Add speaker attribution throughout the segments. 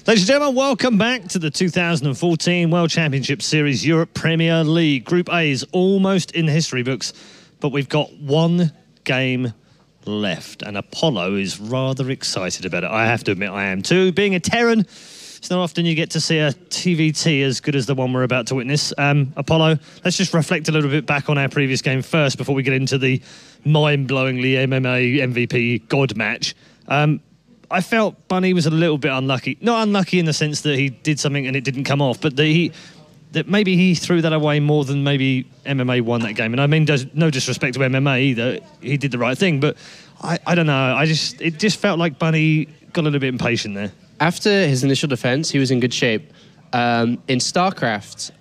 Speaker 1: Ladies and gentlemen, welcome back to the 2014 World Championship Series Europe Premier League. Group A is almost in the history books, but we've got one game left, and Apollo is rather excited about it. I have to admit I am too. Being a Terran, it's not often you get to see a TVT as good as the one we're about to witness. Apollo, let's just reflect a little bit back on our previous game first before we get into the mind-blowingly MMA MVP God match. I felt Bunny was a little bit unlucky. Not unlucky in the sense that he did something and it didn't come off, but that maybe he threw that away more than maybe MMA won that game. And I mean, no disrespect to MMA either. He did the right thing, but I don't know. It just felt like Bunny got a little bit impatient there. After
Speaker 2: his initial defense, he was in good shape. In StarCraft,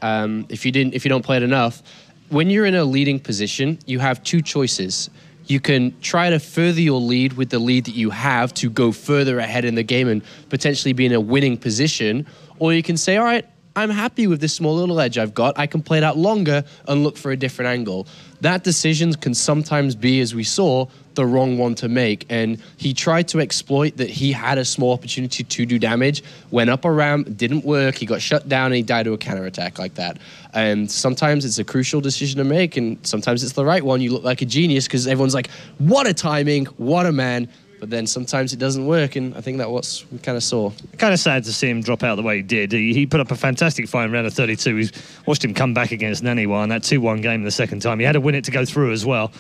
Speaker 2: if you don't play it enough, when you're in a leading position, you have two choices. You can try to further your lead with the lead that you have to go further ahead in the game and potentially be in a winning position. Or you can say, all right, I'm happy with this small little edge I've got. I can play it out longer and look for a different angle. That decision can sometimes be, as we saw, the wrong one to make. And he tried to exploit that he had a small opportunity to do damage, went up a ramp, didn't work, he got shut down, and he died to a counterattack like that. And sometimes it's a crucial decision to make, and sometimes it's the right one. You look like a genius because everyone's like, what a timing, what a man. But then sometimes it doesn't work, and I think that's what we kind of saw.
Speaker 1: Kind of sad to see him drop out the way he did. He put up a fantastic fight in round of 32. We watched him come back against Naniwa in that 2-1 game the second time. He had to win it to go through as well.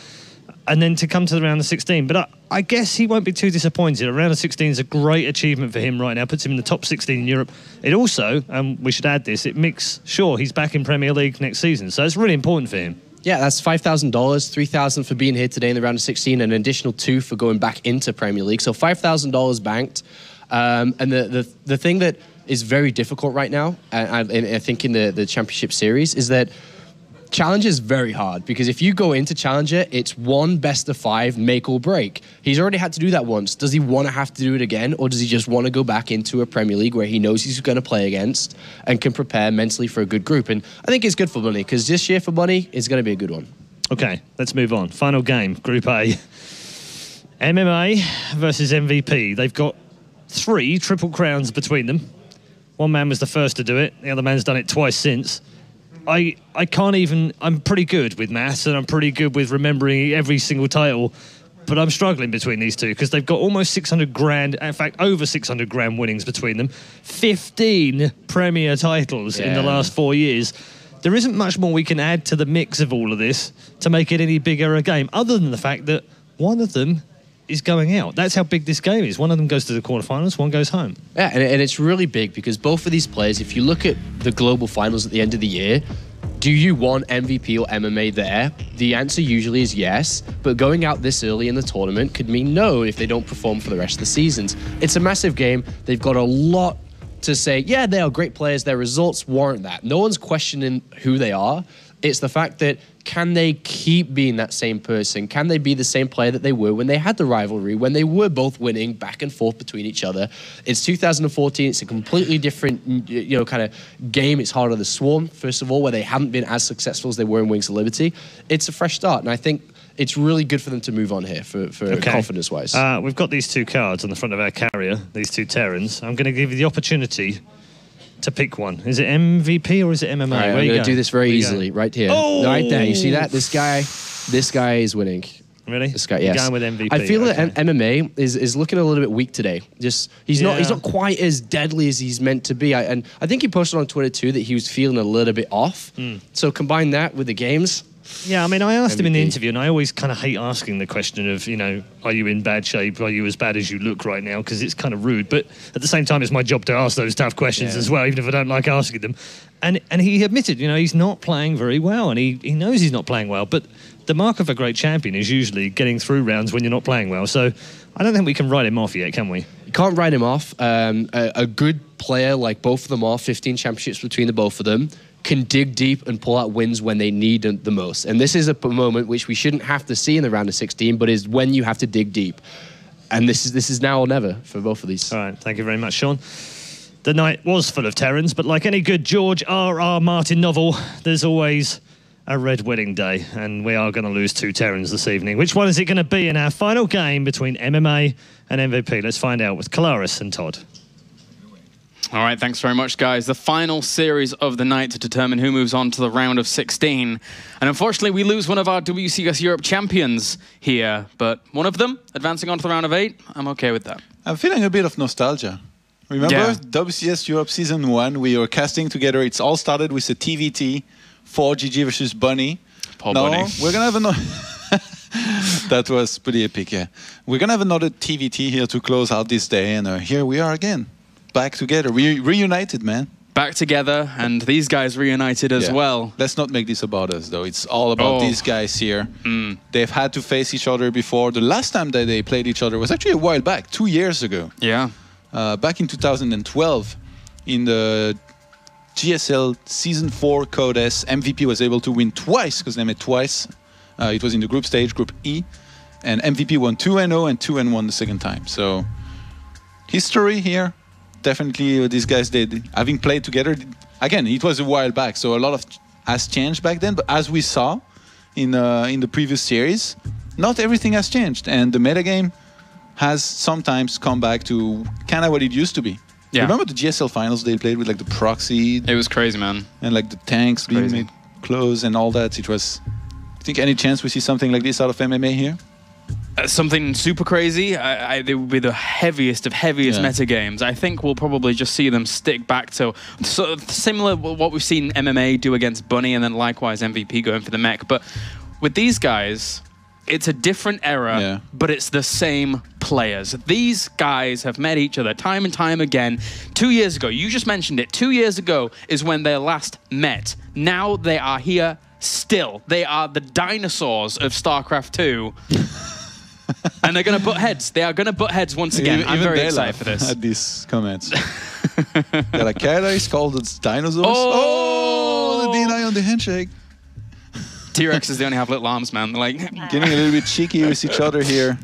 Speaker 1: And then to come to the round of 16. But I guess he won't be too disappointed. A round of 16 is a great achievement for him right now. Puts him in the top 16 in Europe. It also, we should add this, it makes sure he's back in Premier League next season. So it's really important for him.
Speaker 2: Yeah, that's $5,000, $3,000 for being here today in the round of 16, and an additional $2,000 for going back into Premier League. So $5,000 banked. And the thing that is very difficult right now, I think in the Championship Series, is that Challenge is very hard, because if you go into Challenger, it's one best of 5, make or break. He's already had to do that once. Does he want to have to do it again, or does he just want to go back into a Premier League where he knows he's going to play against and can prepare mentally for a good group? And I think it's good for Bunny, because this year for Bunny is going to be a good one.
Speaker 1: Okay, let's move on. Final game, Group A. MMA versus MVP. They've got 3 triple crowns between them. One man was the first to do it. The other man's done it twice since. I can't even... I'm pretty good with maths, and I'm pretty good with remembering every single title, but I'm struggling between these two because they've got almost 600 grand, in fact, over 600 grand winnings between them. 15 Premier titles in the last 4 years. There isn't much more we can add to the mix of all of this to make it any bigger a game, other than the fact that one of them is going out. That's how big this game is. One of them goes to the quarterfinals, one goes home.
Speaker 2: Yeah, and it's really big because both of these players, if you look at the global finals at the end of the year, do you want MVP or MMA there? The answer usually is yes, but going out this early in the tournament could mean no if they don't perform for the rest of the seasons. It's a massive game. They've got a lot to say. Yeah, they are great players. Their results warrant that. No one's questioning who they are. It's the fact that, can they keep being that same person? Can they be the same player that they were when they had the rivalry, when they were both winning back and forth between each other? It's 2014. It's a completely different, kind of game. It's harder to Swarm, first of all, where they haven't been as successful as they were in Wings of Liberty. It's a fresh start, and I think it's really good for them to move on here for confidence-wise.
Speaker 1: We've got these 2 cards on the front of our carrier, these 2 Terrans. I'm going to give you the opportunity to pick one. Is it MVP or is it MMA?
Speaker 2: Right, I'm going to do this very easily, right here.
Speaker 1: Oh!
Speaker 2: Right there. You see that? This guy is winning.
Speaker 1: Really?
Speaker 2: This guy, yes.
Speaker 1: You're going with MVP.
Speaker 2: I feel that MMA is looking a little bit weak today. He's not quite as deadly as he's meant to be. And I think he posted on Twitter too that he was feeling a little bit off. So combine that with the games.
Speaker 1: Yeah, I mean, I asked him in the interview, and I always kind of hate asking the question of, are you in bad shape? Are you as bad as you look right now? Because it's kind of rude. But at the same time, it's my job to ask those tough questions as well, even if I don't like asking them. And he admitted, he's not playing very well, and he knows he's not playing well. But the mark of a great champion is usually getting through rounds when you're not playing well. So I don't think we can write him off yet, can we?
Speaker 2: You can't write him off. A good player like both of them are, 15 championships between the both of them, can dig deep and pull out wins when they need the most. And this is a moment which we shouldn't have to see in the round of 16, but is when you have to dig deep. And this is now or never for both of these.
Speaker 1: All right, thank you very much, Sean. The night was full of Terrans, but like any good George R.R. Martin novel, there's always a red wedding day, and we are going to lose 2 Terrans this evening. Which one is it going to be in our final game between MMA and MVP? Let's find out with Kalaris and Todd.
Speaker 3: All right, thanks very much, guys. The final series of the night to determine who moves on to the round of 16. And unfortunately, we lose one of our WCS Europe champions here, but one of them advancing on to the round of 8, I'm okay with that.
Speaker 4: I'm feeling a bit of nostalgia. Remember WCS Europe Season 1? We were casting together. It's all started with a TVT for GG versus Bunny.
Speaker 3: Paul Bunny.
Speaker 4: We're going to have another... That was pretty epic, yeah. We're going to have another TVT here to close out this day, and here we are again. Back together, reunited, man.
Speaker 3: Back together, and these guys reunited as well.
Speaker 4: Let's not make this about us, though. It's all about these guys here. They've had to face each other before. The last time that they played each other was actually a while back, 2 years ago.
Speaker 3: Yeah.
Speaker 4: Back in 2012, in the GSL Season 4 Code S, MVP was able to win twice, because they met twice. It was in the group stage, Group E. And MVP won 2-0 and 2-1 the second time. So, history here. Definitely, these guys, having played together, again, it was a while back, so a lot has changed back then. But as we saw in the previous series, not everything has changed, and the metagame has sometimes come back to kind of what it used to be. Yeah. Remember the GSL finals they played with like the proxy?
Speaker 3: It was crazy, man.
Speaker 4: And like the tanks being made close and all that. It was. I think any chance we see something like this out of MMA here?
Speaker 3: Something super crazy. They would be the heaviest of meta games. I think we'll probably just see them stick back to sort of similar what we've seen MMA do against Bunny, and then likewise MVP going for the mech. But with these guys, it's a different era, but it's the same players. These guys have met each other time and time again. 2 years ago, you just mentioned it. 2 years ago is when they last met. Now they are here still. They are the dinosaurs of StarCraft 2. And they're going to butt heads. They are going to butt heads once again. I'm very excited for this.
Speaker 4: At these comments. They're like, Canada is called the dinosaurs. Oh, the DNI on the handshake.
Speaker 3: T-Rexes, they only have little arms, man. They're like
Speaker 4: getting a little bit cheeky with each other here.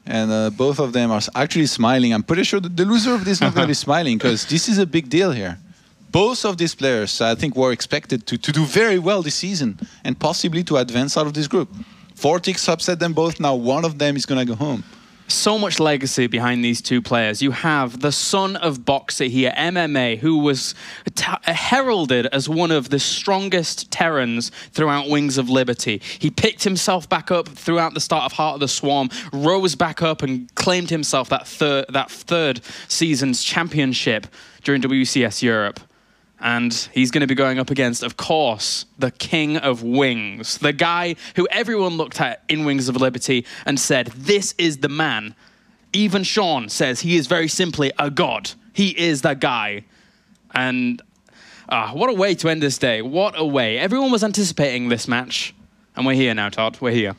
Speaker 4: And both of them are actually smiling. I'm pretty sure that the loser of this is not going to be smiling, because this is a big deal here. Both of these players, I think, were expected to do very well this season and possibly to advance out of this group. Vortex upset them both. Now one of them is going to go home.
Speaker 3: So much legacy behind these two players. You have the son of Boxer here, MMA, who was heralded as one of the strongest Terrans throughout Wings of Liberty. He picked himself back up throughout the start of Heart of the Swarm, rose back up and claimed himself that third season's championship during WCS Europe. And he's going to be going up against, of course, the King of Wings. The guy who everyone looked at in Wings of Liberty and said, this is the man. Even Sean says he is very simply a god. He is the guy. And what a way to end this day. What a way. Everyone was anticipating this match. And we're here now, Todd. We're here.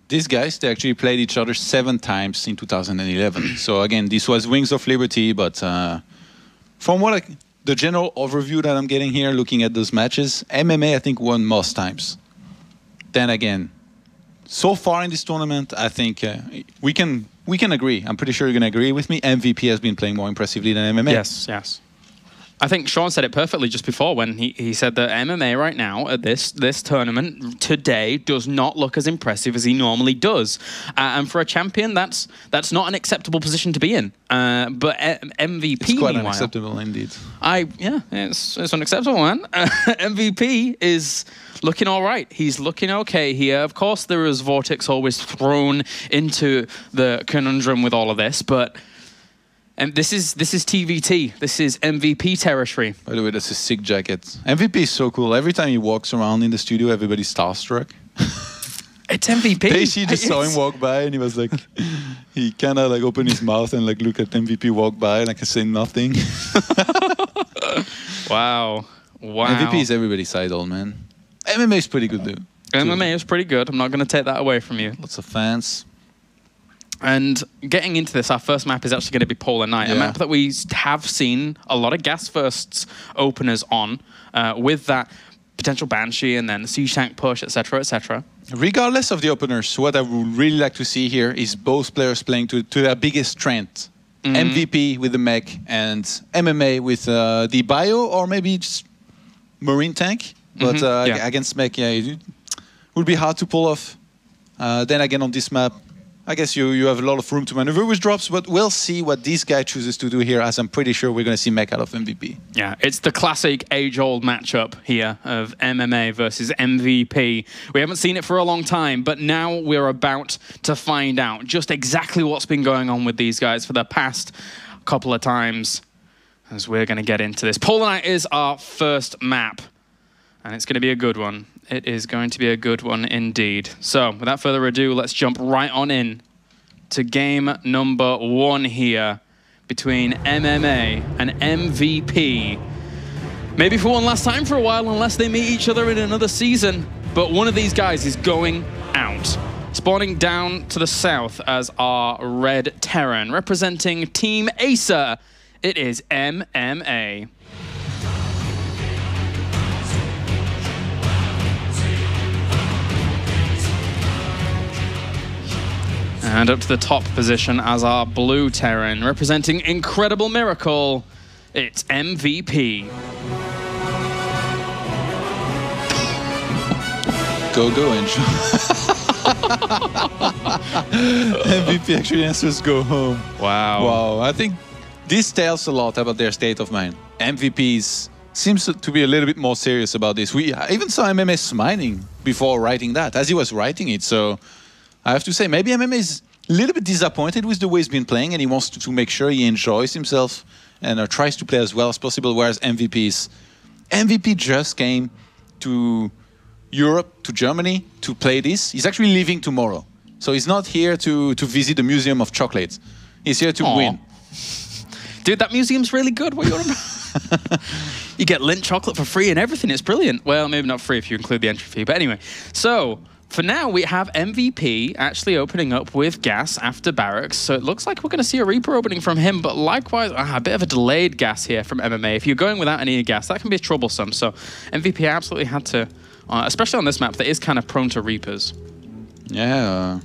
Speaker 4: These guys, they actually played each other 7 times in 2011. So again, this was Wings of Liberty, but from what the general overview that I'm getting here, looking at those matches, MMA, I think, won most times. Then again, so far in this tournament, I think we can agree. I'm pretty sure you're going to agree with me. MVP has been playing more impressively than MMA.
Speaker 3: Yes, yes. I think Sean said it perfectly just before when he said that MMA right now at this tournament today does not look as impressive as he normally does. And for a champion, that's not an acceptable position to be in. But MVP,
Speaker 4: it's quite
Speaker 3: meanwhile,
Speaker 4: unacceptable indeed.
Speaker 3: It's unacceptable, man. MVP is looking all right. He's looking okay here. Of course, there is Vortex always thrown into the conundrum with all of this, but. And this is TVT. This is MVP territory.
Speaker 4: By the way, that's a sick jacket. MVP is so cool. Every time he walks around in the studio, everybody's starstruck.
Speaker 3: It's MVP.
Speaker 4: Pacey just saw him walk by, and he was like, he kind of like opened his mouth and like look at MVP walk by, and I can say nothing.
Speaker 3: Wow.
Speaker 4: MVP is everybody's idol, man. MMA is pretty good, dude.
Speaker 3: MMA is pretty good. I'm not going to take that away from you.
Speaker 4: Lots of fans.
Speaker 3: And getting into this, our first map is actually going to be Polar Night, a map that we have seen a lot of gas firsts openers on, with that potential Banshee and then the Siege Tank push, etc., etc.
Speaker 4: Regardless of the openers, what I would really like to see here is both players playing to their biggest strength. MVP with the mech and MMA with the bio or maybe just Marine Tank. But against mech, it would be hard to pull off. Then again, on this map, I guess you have a lot of room to maneuver with drops, but we'll see what this guy chooses to do here, as I'm pretty sure we're going to see mech out of MVP.
Speaker 3: Yeah, it's the classic age-old matchup here of MMA versus MVP. We haven't seen it for a long time, but now we're about to find out just exactly what's been going on with these guys for the past couple of times, as we're going to get into this. Polar Night is our first map, and it's going to be a good one. It is going to be a good one indeed. So, without further ado, let's jump right on in to game number 1 here between MMA and MVP. Maybe for one last time for a while, unless they meet each other in another season. But one of these guys is going out. Spawning down to the south as our red Terran, representing Team Acer. It is MMA. And up to the top position as our blue Terran, representing Incredible Miracle, it's MVP.
Speaker 4: Go, Angel. MVP actually answers go home.
Speaker 3: Wow.
Speaker 4: Wow, I think this tells a lot about their state of mind. MVPs seems to be a little bit more serious about this. We even saw MMA smiling before writing that, as he was writing it, so I have to say, maybe MMA is a little bit disappointed with the way he's been playing, and he wants to make sure he enjoys himself and tries to play as well as possible, whereas MVP just came to Europe, to Germany, to play this. He's actually leaving tomorrow. So he's not here to visit the Museum of Chocolates. He's here to win.
Speaker 3: Dude, that museum's really good. What are you on about? You get Lindt chocolate for free and everything. It's brilliant. Well, maybe not free if you include the entry fee. But anyway, so for now, we have MVP actually opening up with gas after barracks. So it looks like we're going to see a Reaper opening from him. But likewise, a bit of a delayed gas here from MMA. If you're going without any gas, that can be troublesome. So MVP absolutely had to, especially on this map, that is kind of prone to Reapers.
Speaker 4: Yeah.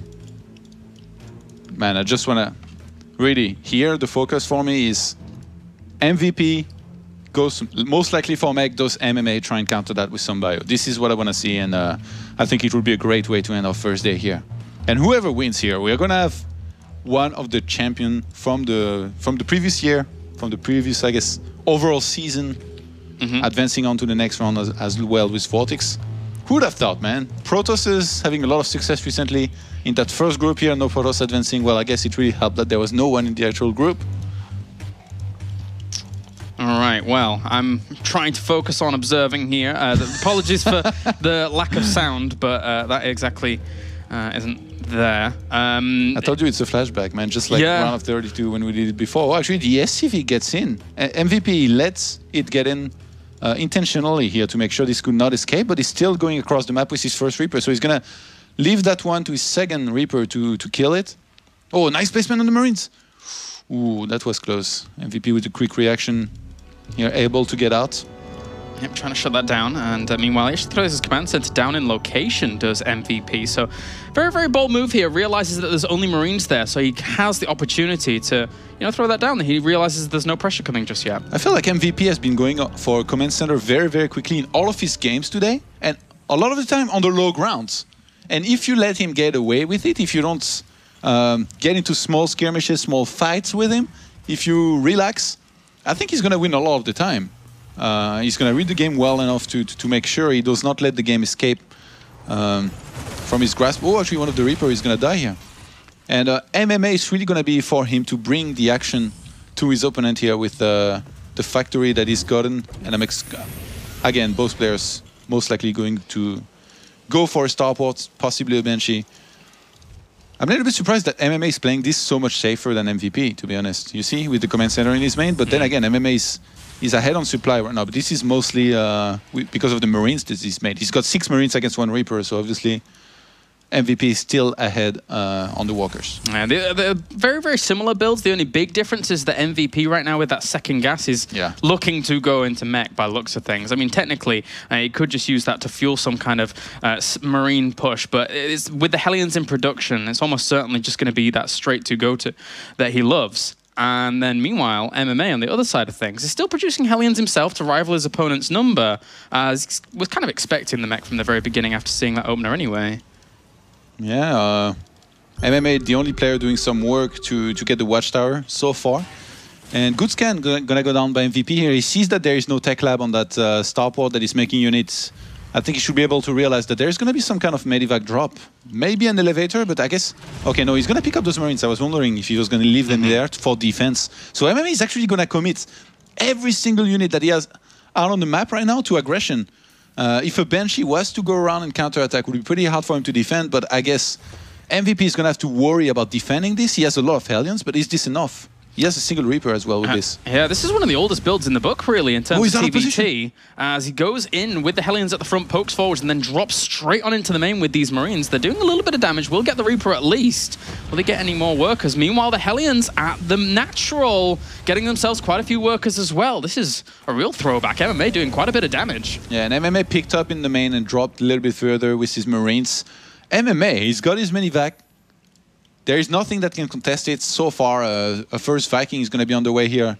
Speaker 4: Man, I just want to really, here the focus for me is MVP goes most likely for mech, does MMA, try and counter that with some bio. This is what I want to see, and I think it would be a great way to end our first day here. And whoever wins here, we are going to have one of the champion from the previous year, from the previous, I guess, overall season, advancing on to the next round as well with Vortex. Who would have thought, man? Protoss is having a lot of success recently in that first group here, no Protoss advancing. Well, I guess it really helped that there was no one in the actual group.
Speaker 3: All right, well, I'm trying to focus on observing here. Apologies for the lack of sound, but that exactly isn't there.
Speaker 4: I told you it's a flashback, man, just like round of 32 when we did it before. Well, actually, the SCV gets in. MVP lets it get in intentionally here to make sure this could not escape, but he's still going across the map with his first Reaper, so he's going to leave that one to his second Reaper to kill it. Oh, nice placement on the Marines. Ooh, that was close. MVP with a quick reaction. You're able to get out.
Speaker 3: Yep, trying to shut that down. And meanwhile, he actually throws his command center down in location, does MVP. So very, very bold move here. Realizes that there's only Marines there, so he has the opportunity to, throw that down. He realizes there's no pressure coming just yet.
Speaker 4: I feel like MVP has been going for command center very, very quickly in all of his games today, and a lot of the time on the low grounds. And if you let him get away with it, if you don't get into small skirmishes, small fights with him, if you relax, I think he's going to win a lot of the time. He's going to read the game well enough to make sure he does not let the game escape from his grasp. Oh, actually, one of the Reaper is going to die here. And MMA is really going to be for him to bring the action to his opponent here with the factory that he's gotten. And again, both players most likely going to go for a starport, possibly a Banshee. I'm a little bit surprised that MMA is playing this so much safer than MVP, to be honest. You see, with the command center in his main, but then again, MMA is ahead on supply right now, but this is mostly because of the Marines that he's made. He's got 6 Marines against 1 Reaper, so obviously MVP is still ahead on the walkers.
Speaker 3: Yeah, they're very, very similar builds. The only big difference is that MVP right now with that second gas is looking to go into mech by looks of things. I mean, technically, he could just use that to fuel some kind of Marine push, but with the Hellions in production, it's almost certainly just going to be that straight to go to that he loves. And then meanwhile, MMA on the other side of things is still producing Hellions himself to rival his opponent's number, as was kind of expecting the mech from the very beginning after seeing that opener anyway.
Speaker 4: Yeah, MMA, the only player doing some work to get the watchtower so far. And good scan, gonna go down by MVP here. He sees that there is no tech lab on that starport that is making units. I think he should be able to realize that there's gonna be some kind of medivac drop. Maybe an elevator, but I guess... Okay, no, he's gonna pick up those Marines. I was wondering if he was gonna leave them there for defense. So MMA is actually gonna commit every single unit that he has out on the map right now to aggression. If a Banshee was to go around and counterattack, it would be pretty hard for him to defend, but I guess MVP is gonna have to worry about defending this. He has a lot of Hellions, but is this enough? He has a single Reaper as well with this.
Speaker 3: Yeah, this is one of the oldest builds in the book, really, in terms of TVT. As he goes in with the Hellions at the front, pokes forwards, and then drops straight on into the main with these Marines. They're doing a little bit of damage. Will get the Reaper at least. Will they get any more workers? Meanwhile, the Hellions at the natural, getting themselves quite a few workers as well. This is a real throwback. MMA doing quite a bit of damage.
Speaker 4: Yeah, and MMA picked up in the main and dropped a little bit further with his Marines. MMA, he's got his minivac. There is nothing that can contest it so far. A first Viking is going to be on the way here.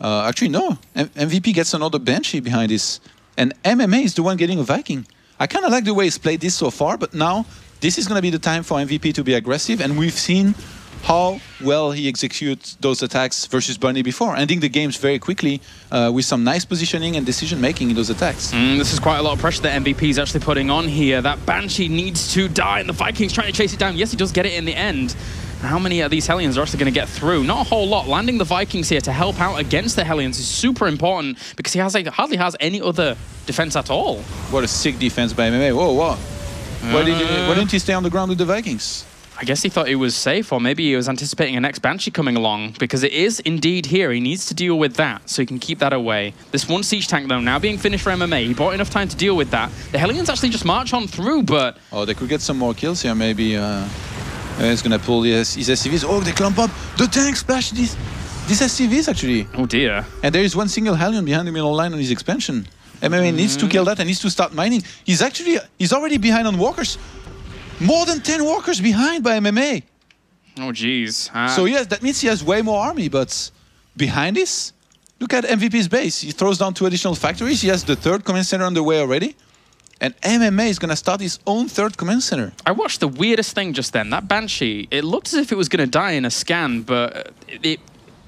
Speaker 4: Actually, no. MVP gets another Banshee behind this. And MMA is the one getting a Viking. I kind of like the way he's played this so far, but now this is going to be the time for MVP to be aggressive. And we've seen how well he executes those attacks versus Bunny before, ending the games very quickly with some nice positioning and decision-making in those attacks.
Speaker 3: This is quite a lot of pressure that MVP is actually putting on here. That Banshee needs to die, and the Vikings trying to chase it down. Yes, he does get it in the end. How many of these Hellions are actually going to get through? Not a whole lot. Landing the Vikings here to help out against the Hellions is super important because he hardly has any other defense at all.
Speaker 4: What a sick defense by MMA. Whoa, whoa. Why didn't he stay on the ground with the Vikings?
Speaker 3: I guess he thought he was safe, or maybe he was anticipating a next Banshee coming along, because it is indeed here. He needs to deal with that, so he can keep that away. This one siege tank, though, now being finished for MMA, he bought enough time to deal with that. The Hellions actually just march on through, but...
Speaker 4: Oh, they could get some more kills here, maybe. He's gonna pull his SCVs. Oh, they clump up. The tank splashed these SCVs, actually.
Speaker 3: Oh, dear.
Speaker 4: And there is one single Hellion behind the middle line on his expansion. MMA needs to kill that and needs to start mining. He's already behind on walkers. More than 10 walkers behind by MMA.
Speaker 3: Oh, jeez.
Speaker 4: So, yes, that means he has way more army, but behind this, look at MVP's base. He throws down 2 additional factories. He has the 3rd command center on the way already. And MMA is going to start his own 3rd command center.
Speaker 3: I watched the weirdest thing just then. That Banshee, it looked as if it was going to die in a scan, but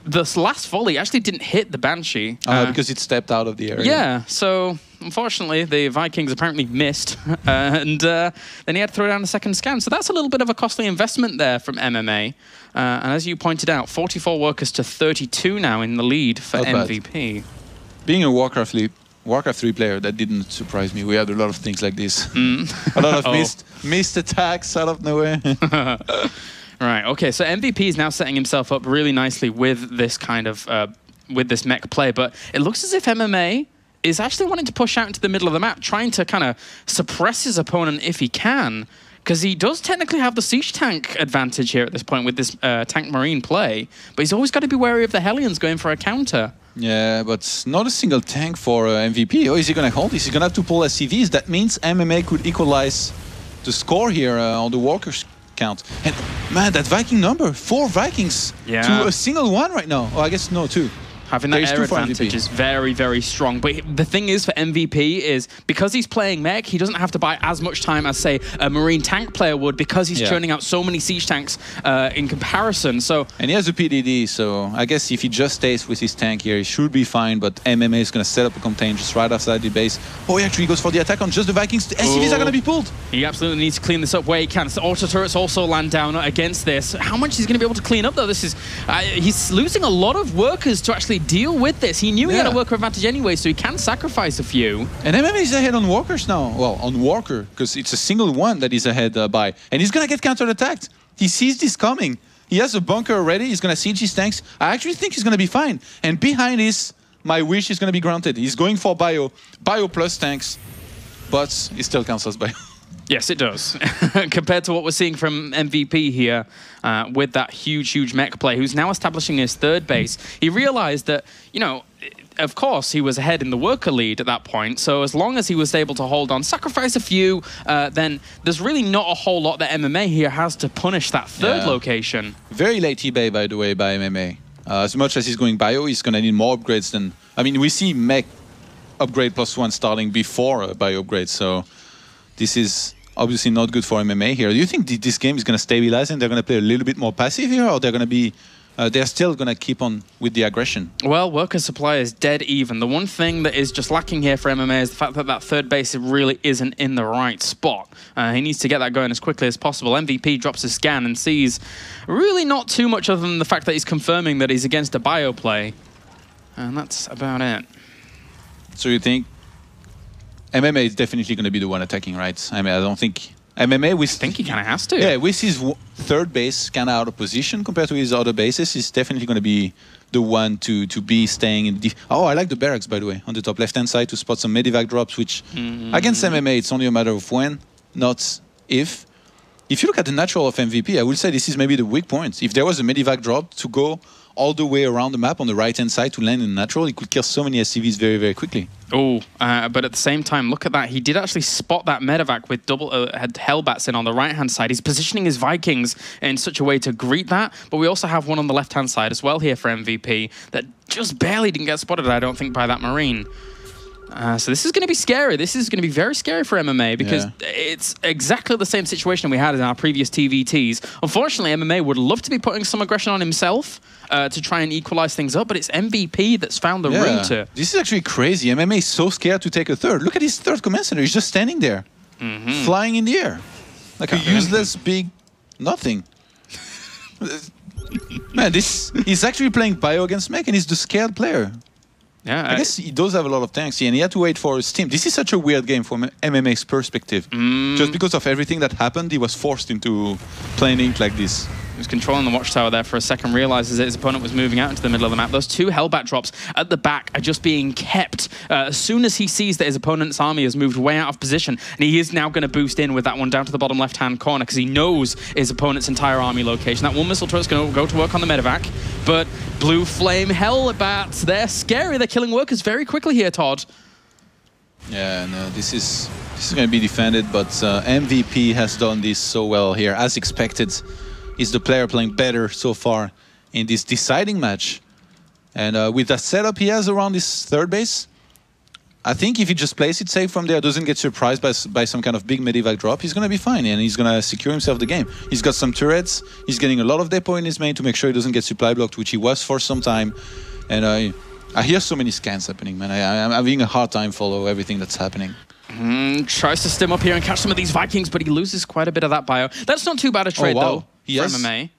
Speaker 3: the last volley actually didn't hit the Banshee.
Speaker 4: Because it stepped out of the area.
Speaker 3: Yeah, so unfortunately the Vikings apparently missed, and then he had to throw down a second scan. So that's a little bit of a costly investment there from MMA. And as you pointed out, 44 workers to 32 now in the lead for MVP.
Speaker 4: Being a Warcraft 3 player, that didn't surprise me. We had a lot of things like this. A lot of missed attacks out of nowhere.
Speaker 3: Right, okay, so MVP is now setting himself up really nicely with this kind of, with this mech play, but it looks as if MMA is actually wanting to push out into the middle of the map, trying to kind of suppress his opponent if he can, because he does technically have the siege tank advantage here at this point with this tank marine play, but he's always got to be wary of the Hellions going for a counter.
Speaker 4: Yeah, but not a single tank for MVP. Oh, is he going to hold? Is he going to have to pull SCVs? That means MMA could equalize the score here on the walkers count. And man, that Viking number, 4 Vikings to a single one right now. Oh, I guess no, 2.
Speaker 3: Having that air advantage is very, very strong. But the thing is for MVP is, because he's playing mech, he doesn't have to buy as much time as, say, a Marine tank player would, because he's churning out so many siege tanks in comparison. So,
Speaker 4: and he has a PDD, so I guess if he just stays with his tank here, he should be fine. But MMA is going to set up a contain just right outside the base. Oh, he actually goes for the attack on just the Vikings. The SCVs are going to be pulled.
Speaker 3: He absolutely needs to clean this up where he can. The auto turrets also land down against this. How much he's going to be able to clean up, though? This is he's losing a lot of workers to actually deal with this. He knew he had a worker advantage anyway, so he can sacrifice a few.
Speaker 4: And MMA is ahead on walkers now. Well, on walker, because it's a single one that he's ahead by. And he's going to get counter-attacked. He sees this coming. He has a bunker already. He's going to siege his tanks. I actually think he's going to be fine. And behind this, my wish is going to be granted. He's going for bio plus tanks, but it still counts as bio.
Speaker 3: Yes, it does. Compared to what we're seeing from MVP here with that huge mech play, who's now establishing his 3rd base. He realized that, you know, of course, he was ahead in the worker lead at that point. So as long as he was able to hold on, sacrifice a few, then there's really not a whole lot that MMA here has to punish that 3rd location.
Speaker 4: Very late eBay, by the way, by MMA. As much as he's going bio, he's going to need more upgrades than... I mean, we see mech upgrade +1 starting before bio upgrade, so this is obviously not good for MMA here. Do you think this game is going to stabilize and they're going to play a little bit more passive here, or they're going to be they're still going to keep on with the aggression?
Speaker 3: Well, worker supply is dead even. The one thing that is just lacking here for MMA is the fact that that third base really isn't in the right spot. He needs to get that going as quickly as possible. MVP drops a scan and sees really not too much other than the fact that he's confirming that he's against a bio play. And that's about it.
Speaker 4: So you think MMA is definitely going to be the one attacking, right? I mean, I don't think MMA with...
Speaker 3: I think he kind of has to.
Speaker 4: Yeah, with his third base kind of out of position compared to his other bases, he's definitely going to be the one to be staying in the... Oh, I like the barracks, by the way, on the top left-hand side to spot some medivac drops, which against MMA, it's only a matter of when, not if. If you look at the natural of MVP, I would say this is maybe the weak point. If there was a medivac drop to go all the way around the map on the right-hand side to land in natural, it could kill so many SCVs very, very quickly.
Speaker 3: Oh, but at the same time, look at that. He did actually spot that medevac with double Hellbats in on the right-hand side. He's positioning his Vikings in such a way to greet that, but we also have one on the left-hand side as well here for MVP that just barely didn't get spotted, I don't think, by that Marine. So this is going to be scary. This is going to be very scary for MMA because it's exactly the same situation we had in our previous TVTs. Unfortunately, MMA would love to be putting some aggression on himself to try and equalize things up, but it's MVP that's found the route to...
Speaker 4: This is actually crazy. MMA is so scared to take a third. Look at his third command center. He's just standing there, flying in the air. Like a useless big nothing. Man, he's actually playing bio against mech and he's the scared player.
Speaker 3: Yeah,
Speaker 4: I guess he does have a lot of tanks here, and he had to wait for his team. This is such a weird game from MMA's perspective. Just because of everything that happened, he was forced into playing Ink like this.
Speaker 3: He was controlling the watchtower there for a second, realizes that his opponent was moving out into the middle of the map. Those two Hellbat drops at the back are just being kept. As soon as he sees that his opponent's army has moved way out of position, and he is now going to boost in with that one down to the bottom left-hand corner because he knows his opponent's entire army location. That one missile turret's going to go to work on the medevac, but Blue Flame Hellbats, they're scary. They're killing workers very quickly here, Todd.
Speaker 4: Yeah, no, this is going to be defended, but MVP has done this so well here, as expected. He's the player playing better so far in this deciding match. And with that setup he has around this third base, I think if he just plays it safe from there, doesn't get surprised by some kind of big medivac drop, he's going to be fine and he's going to secure himself the game. He's got some turrets, he's getting a lot of depot in his main to make sure he doesn't get supply blocked, which he was for some time. And I hear so many scans happening, man. I'm having a hard time follow everything that's happening.
Speaker 3: Tries to stim up here and catch some of these Vikings, but he loses quite a bit of that bio. That's not too bad a trade, though, for MMA.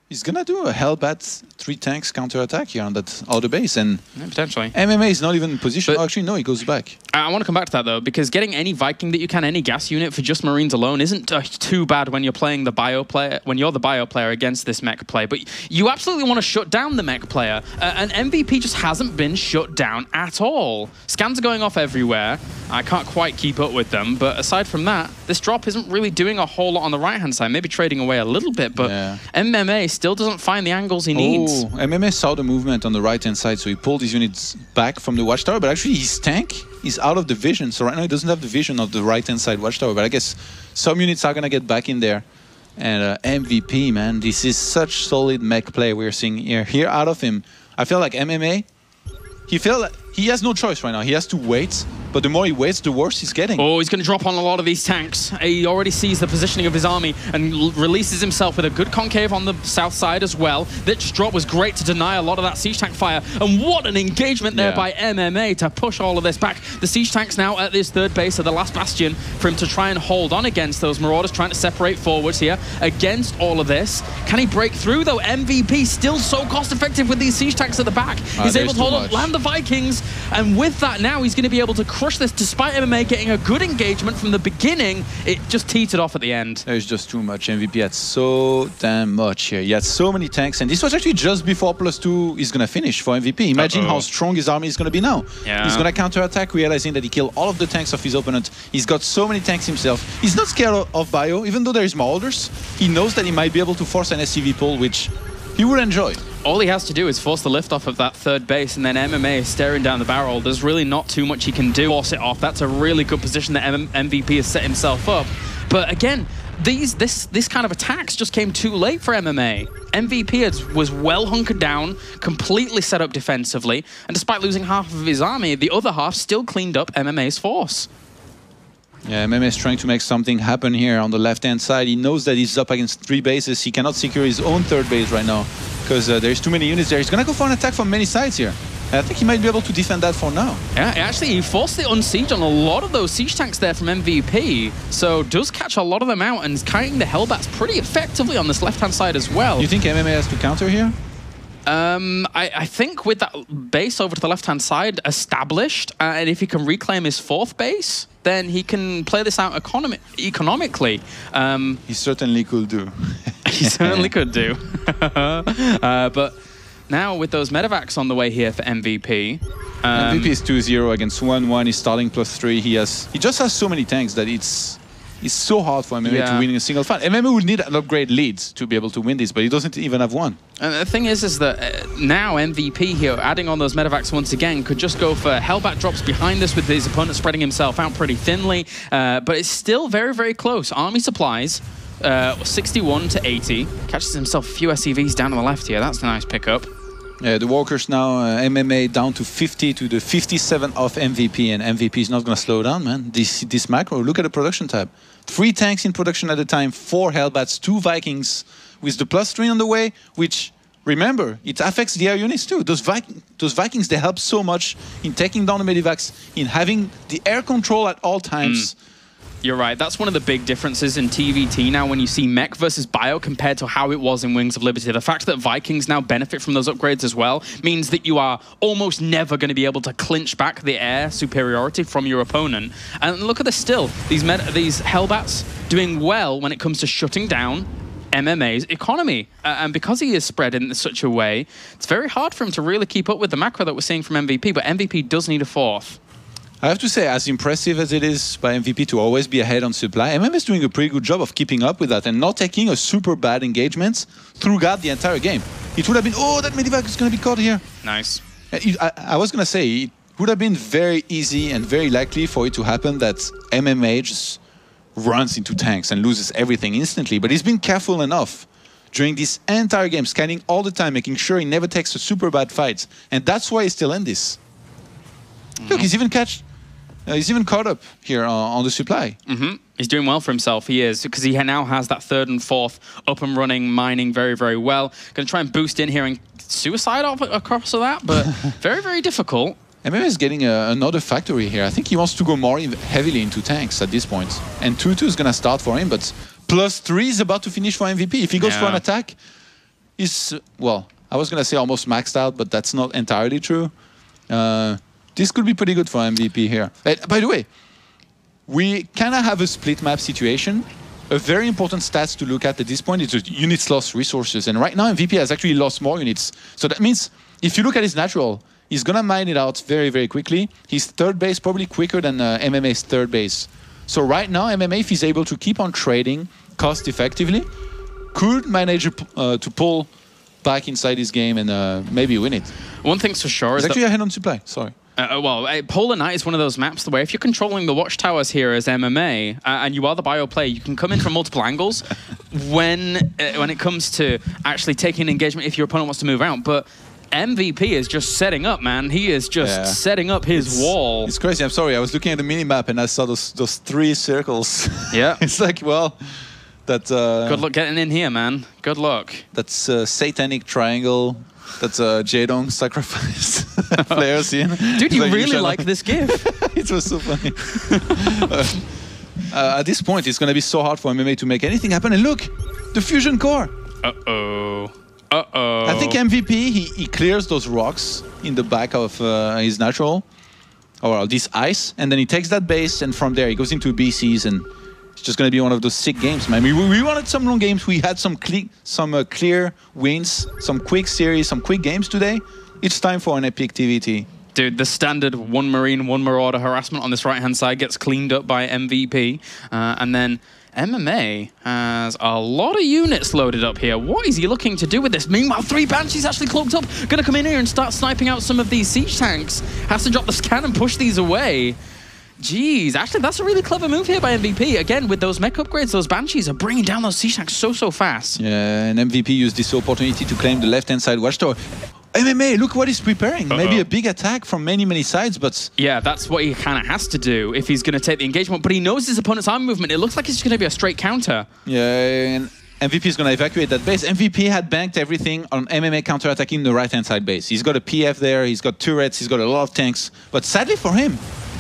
Speaker 4: He's going to do a Hellbat 3 tanks counter-attack here on that outer base. And
Speaker 3: potentially.
Speaker 4: MMA is not even in position. Oh, actually, no, he goes back.
Speaker 3: I want to come back to that, though, because getting any Viking that you can, any gas unit for just Marines alone isn't too bad when you're playing the bio player, when you're the bio player against this mech play. But you absolutely want to shut down the mech player. And MVP just hasn't been shut down at all. Scans are going off everywhere. I can't quite keep up with them. But aside from that, this drop isn't really doing a whole lot on the right-hand side. Maybe trading away a little bit, but MMA still doesn't find the angles he needs.
Speaker 4: MMA saw the movement on the right-hand side, so he pulled his units back from the watchtower, but actually his tank is out of the vision, so right now he doesn't have the vision of the right-hand side watchtower, but I guess some units are going to get back in there. And MVP, man, this is such solid mech play we're seeing here out of him. I feel like MMA, he has no choice right now. He has to wait, but the more he waits, the worse he's getting.
Speaker 3: Oh, he's going to drop on a lot of these tanks. He already sees the positioning of his army and releases himself with a good concave on the south side as well. This drop was great to deny a lot of that siege tank fire. And what an engagement there by MMA to push all of this back. The siege tanks now at this third base are the last bastion for him to try and hold on against those marauders trying to separate forwards here against all of this. Can he break through, though? MVP still so cost-effective with these siege tanks at the back. He's able to hold on, land the Vikings, and with that now he's going to be able to crush this despite MMA getting a good engagement from the beginning. It just teetered off at the end.
Speaker 4: There's just too much. MVP had so damn much here. He had so many tanks, and this was actually just before +2 is going to finish for MVP. Imagine how strong his army is going to be now. He's going to counter-attack, realizing that he killed all of the tanks of his opponent. He's got so many tanks himself. He's not scared of bio, even though there is marauders. He knows that he might be able to force an SCV pull, which he would enjoy.
Speaker 3: All he has to do is force the lift off of that third base, and then MMA is staring down the barrel. There's really not too much he can do. Force it off. That's a really good position that MVP has set himself up. But again, this kind of attacks just came too late for MMA. MVP was well hunkered down, completely set up defensively, and despite losing half of his army, the other half still cleaned up MMA's force.
Speaker 4: Yeah, MMA is trying to make something happen here on the left-hand side. He knows that he's up against 3 bases. He cannot secure his own 3rd base right now because there's too many units there. He's going to go for an attack from many sides here. And I think he might be able to defend that for now.
Speaker 3: Yeah, actually, he forced the unsiege on a lot of those siege tanks there from MVP. So does catch a lot of them out and is carrying the Hellbats pretty effectively on this left-hand side as well.
Speaker 4: You think MMA has to counter here?
Speaker 3: I think with that base over to the left-hand side established, and if he can reclaim his 4th base, then he can play this out economically.
Speaker 4: He certainly could do.
Speaker 3: He certainly could do. But now with those medevacs on the way here for MVP.
Speaker 4: MVP is 2-0 against 1-1. He's starting +3. He just has so many tanks that it's so hard for MMA to win in a single fight. MMA would need an upgrade lead to be able to win this, but he doesn't even have one.
Speaker 3: And the thing is that now MVP here, adding on those medevacs once again, could just go for Hellbat drops behind this with his opponent spreading himself out pretty thinly. But it's still very, very close. Army supplies, 61 to 80. Catches himself a few SCVs down on the left here. That's a nice pickup.
Speaker 4: Yeah, the walkers now, MMA down to 50 to the 57 of MVP, and MVP is not going to slow down, man. This macro, look at the production tab. 3 tanks in production at a time, 4 Hellbats, 2 Vikings, with the +3 on the way, which, remember, it affects the air units too. Those Vikings, they help so much in taking down the medivacs, in having the air control at all times.
Speaker 3: You're right. That's one of the big differences in TVT now when you see mech versus bio compared to how it was in Wings of Liberty. The fact that Vikings now benefit from those upgrades as well means that you are almost never going to be able to clinch back the air superiority from your opponent. And look at this still. These Hellbats doing well when it comes to shutting down MMA's economy. And because he is spread in such a way, it's very hard for him to really keep up with the macro that we're seeing from MVP, but MVP does need a 4th.
Speaker 4: I have to say, as impressive as it is by MVP to always be ahead on supply, MMA is doing a pretty good job of keeping up with that and not taking a super bad engagement throughout the entire game. It would have been, oh, that medivac is going to be caught here.
Speaker 3: Nice.
Speaker 4: I was going to say, it would have been very easy and very likely for it to happen that MMA just runs into tanks and loses everything instantly. But he's been careful enough during this entire game, scanning all the time, making sure he never takes a super bad fight. And that's why he's still in this. Look, he's even caught up here on the supply.
Speaker 3: He's doing well for himself, he is, because he now has that 3rd and 4th up and running, mining very, very well. Going to try and boost in here and suicide across of that, but very, very difficult.
Speaker 4: MMA is getting another factory here. I think he wants to go more heavily into tanks at this point. And 2-2 is going to start for him, but +3 is about to finish for MVP. If he goes for an attack, he's, well, I was going to say almost maxed out, but that's not entirely true. This could be pretty good for MVP here. By the way, we kind of have a split map situation. A very important stats to look at this point is the units lost resources. And right now, MVP has actually lost more units. So that means if you look at his natural, he's going to mine it out very, very quickly. His 3rd base probably quicker than MMA's 3rd base. So right now, MMA, if he's able to keep on trading cost effectively, could manage to pull back inside his game and maybe win it.
Speaker 3: One thing's for sure is
Speaker 4: actually ahead on supply, sorry.
Speaker 3: Well, Polar Night is one of those maps where if you're controlling the watchtowers here as MMA and you are the bio player, you can come in from multiple angles when it comes to actually taking an engagement if your opponent wants to move out. But MVP is just setting up, man. He is just setting up his wall. It's
Speaker 4: crazy. I'm sorry. I was looking at the mini-map and I saw those 3 circles.
Speaker 3: Yeah.
Speaker 4: It's like, well, that...
Speaker 3: good luck getting in here, man. Good luck.
Speaker 4: That's a satanic triangle. That's a Jaedong sacrifice players in.
Speaker 3: Dude, you really like this GIF.
Speaker 4: It was so funny. At this point, it's going to be so hard for MMA to make anything happen. And look, the fusion core.
Speaker 3: Uh-oh. Uh-oh.
Speaker 4: I think MVP, he clears those rocks in the back of his natural, or this ice, and then he takes that base, and from there he goes into BCs, and it's just going to be one of those sick games, man. We wanted some long games. We had some clear wins, some quick series, some quick games today. It's time for an epic TVT.
Speaker 3: Dude, the standard 1 Marine, 1 Marauder harassment on this right-hand side gets cleaned up by MVP, and then MMA has a lot of units loaded up here. What is he looking to do with this? Meanwhile, 3 Banshees actually cloaked up. Gonna come in here and start sniping out some of these siege tanks. Has to drop the scan and push these away. Jeez, actually, that's a really clever move here by MVP. Again, with those mech upgrades, those Banshees are bringing down those siege tanks so fast.
Speaker 4: Yeah, and MVP used this opportunity to claim the left-hand side watchtower. MMA, look what he's preparing. Maybe a big attack from many sides, but...
Speaker 3: Yeah, that's what he kind of has to do if he's going to take the engagement. But he knows his opponent's arm movement. It looks like it's going to be a straight counter.
Speaker 4: Yeah, and MVP is going to evacuate that base. MVP had banked everything on MMA counter-attacking the right-hand side base. He's got a PF there, he's got turrets, he's got a lot of tanks. But sadly for him,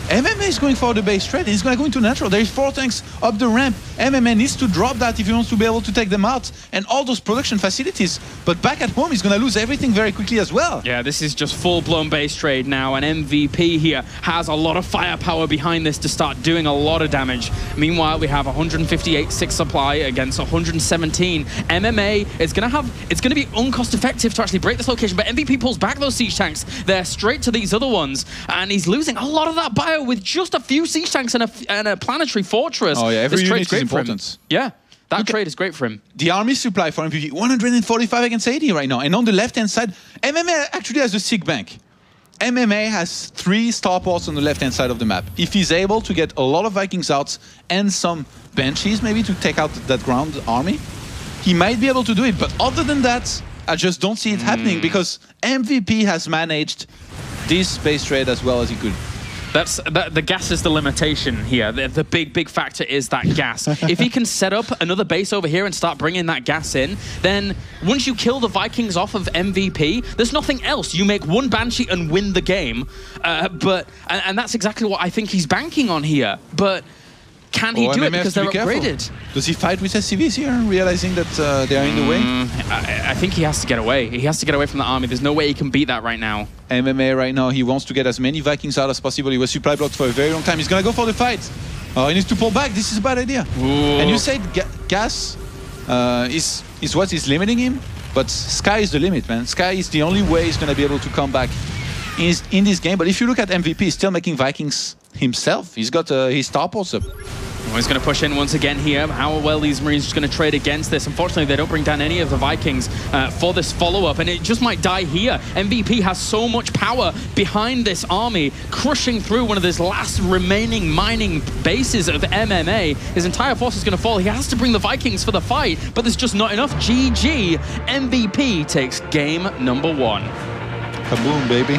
Speaker 4: MMA is going for the base straight, and he's going to go into natural. There is 4 tanks up the ramp. MMA needs to drop that if he wants to be able to take them out. And all those production facilities. But back at home, he's going to lose everything very quickly as well.
Speaker 3: Yeah, this is just full-blown base trade now. And MVP here has a lot of firepower behind this to start doing a lot of damage. Meanwhile, we have 158 6 supply against 117. MMA is going to have... It's going to be uncost-effective to actually break this location. But MVP pulls back those siege tanks. They're straight to these other ones. And he's losing a lot of that bio with just a few siege tanks and a planetary fortress.
Speaker 4: Oh yeah, every
Speaker 3: this
Speaker 4: unit is
Speaker 3: important. Yeah, that trade is great for him.
Speaker 4: The army supply for MVP, 145 against 80 right now. And on the left-hand side, MMA actually has a sick bank. MMA has 3 starports on the left-hand side of the map. If he's able to get a lot of Vikings out and some Banshees maybe to take out that ground army, he might be able to do it. But other than that, I just don't see it happening because MVP has managed this base trade as well as he could.
Speaker 3: The gas is the limitation here. The big factor is that gas. If he can set up another base over here and start bringing that gas in, then once you kill the Vikings off of MVP, there's nothing else. You make 1 Banshee and win the game. And that's exactly what I think he's banking on here. But can he do it because they're upgraded?
Speaker 4: Does he fight with SCVs here, realizing that they are in the way?
Speaker 3: I think he has to get away. He has to get away from the army. There's no way he can beat that right now.
Speaker 4: MMA right now, he wants to get as many Vikings out as possible. He was supply blocked for a very long time. He's going to go for the fight. He needs to pull back. This is a bad idea.
Speaker 3: Ooh.
Speaker 4: And you said gas is what is limiting him, but Sky is the limit, man. Sky is the only way he's going to be able to come back in this game. But if you look at MVP, he's still making Vikings himself. He's got his starports up.
Speaker 3: Well, he's going to push in once again here. How well these Marines are going to trade against this. Unfortunately, they don't bring down any of the Vikings for this follow-up, and it just might die here. MVP has so much power behind this army, crushing through one of his last remaining mining bases of MMA. His entire force is going to fall. He has to bring the Vikings for the fight, but there's just not enough. GG. MVP takes game number 1.
Speaker 4: Kaboom, baby.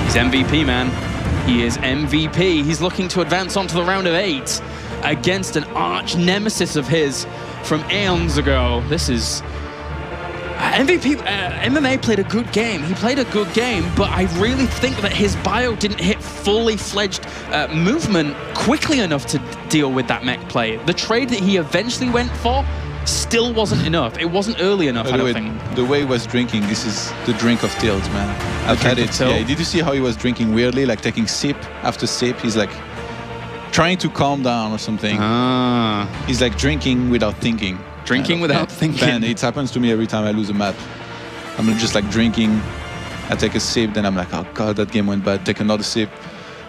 Speaker 3: He's MVP, man. He is MVP. He's looking to advance on to the round of 8 against an arch nemesis of his from aeons ago. This is... MVP, MMA played a good game. He played a good game, but I really think that his bio didn't hit fully fledged movement quickly enough to deal with that mech play. The trade that he eventually went for still wasn't enough. It wasn't early enough, I don't think.
Speaker 4: The way he was drinking, this is the drink of tilt, man. I've had it. Yeah, did you see how he was drinking weirdly, like taking sip after sip? He's like trying to calm down or something. He's like drinking without thinking.
Speaker 3: Drinking without thinking.
Speaker 4: Man, it happens to me every time I lose a map. I'm just like drinking. I take a sip, then I'm like, oh god, that game went bad. Take another sip,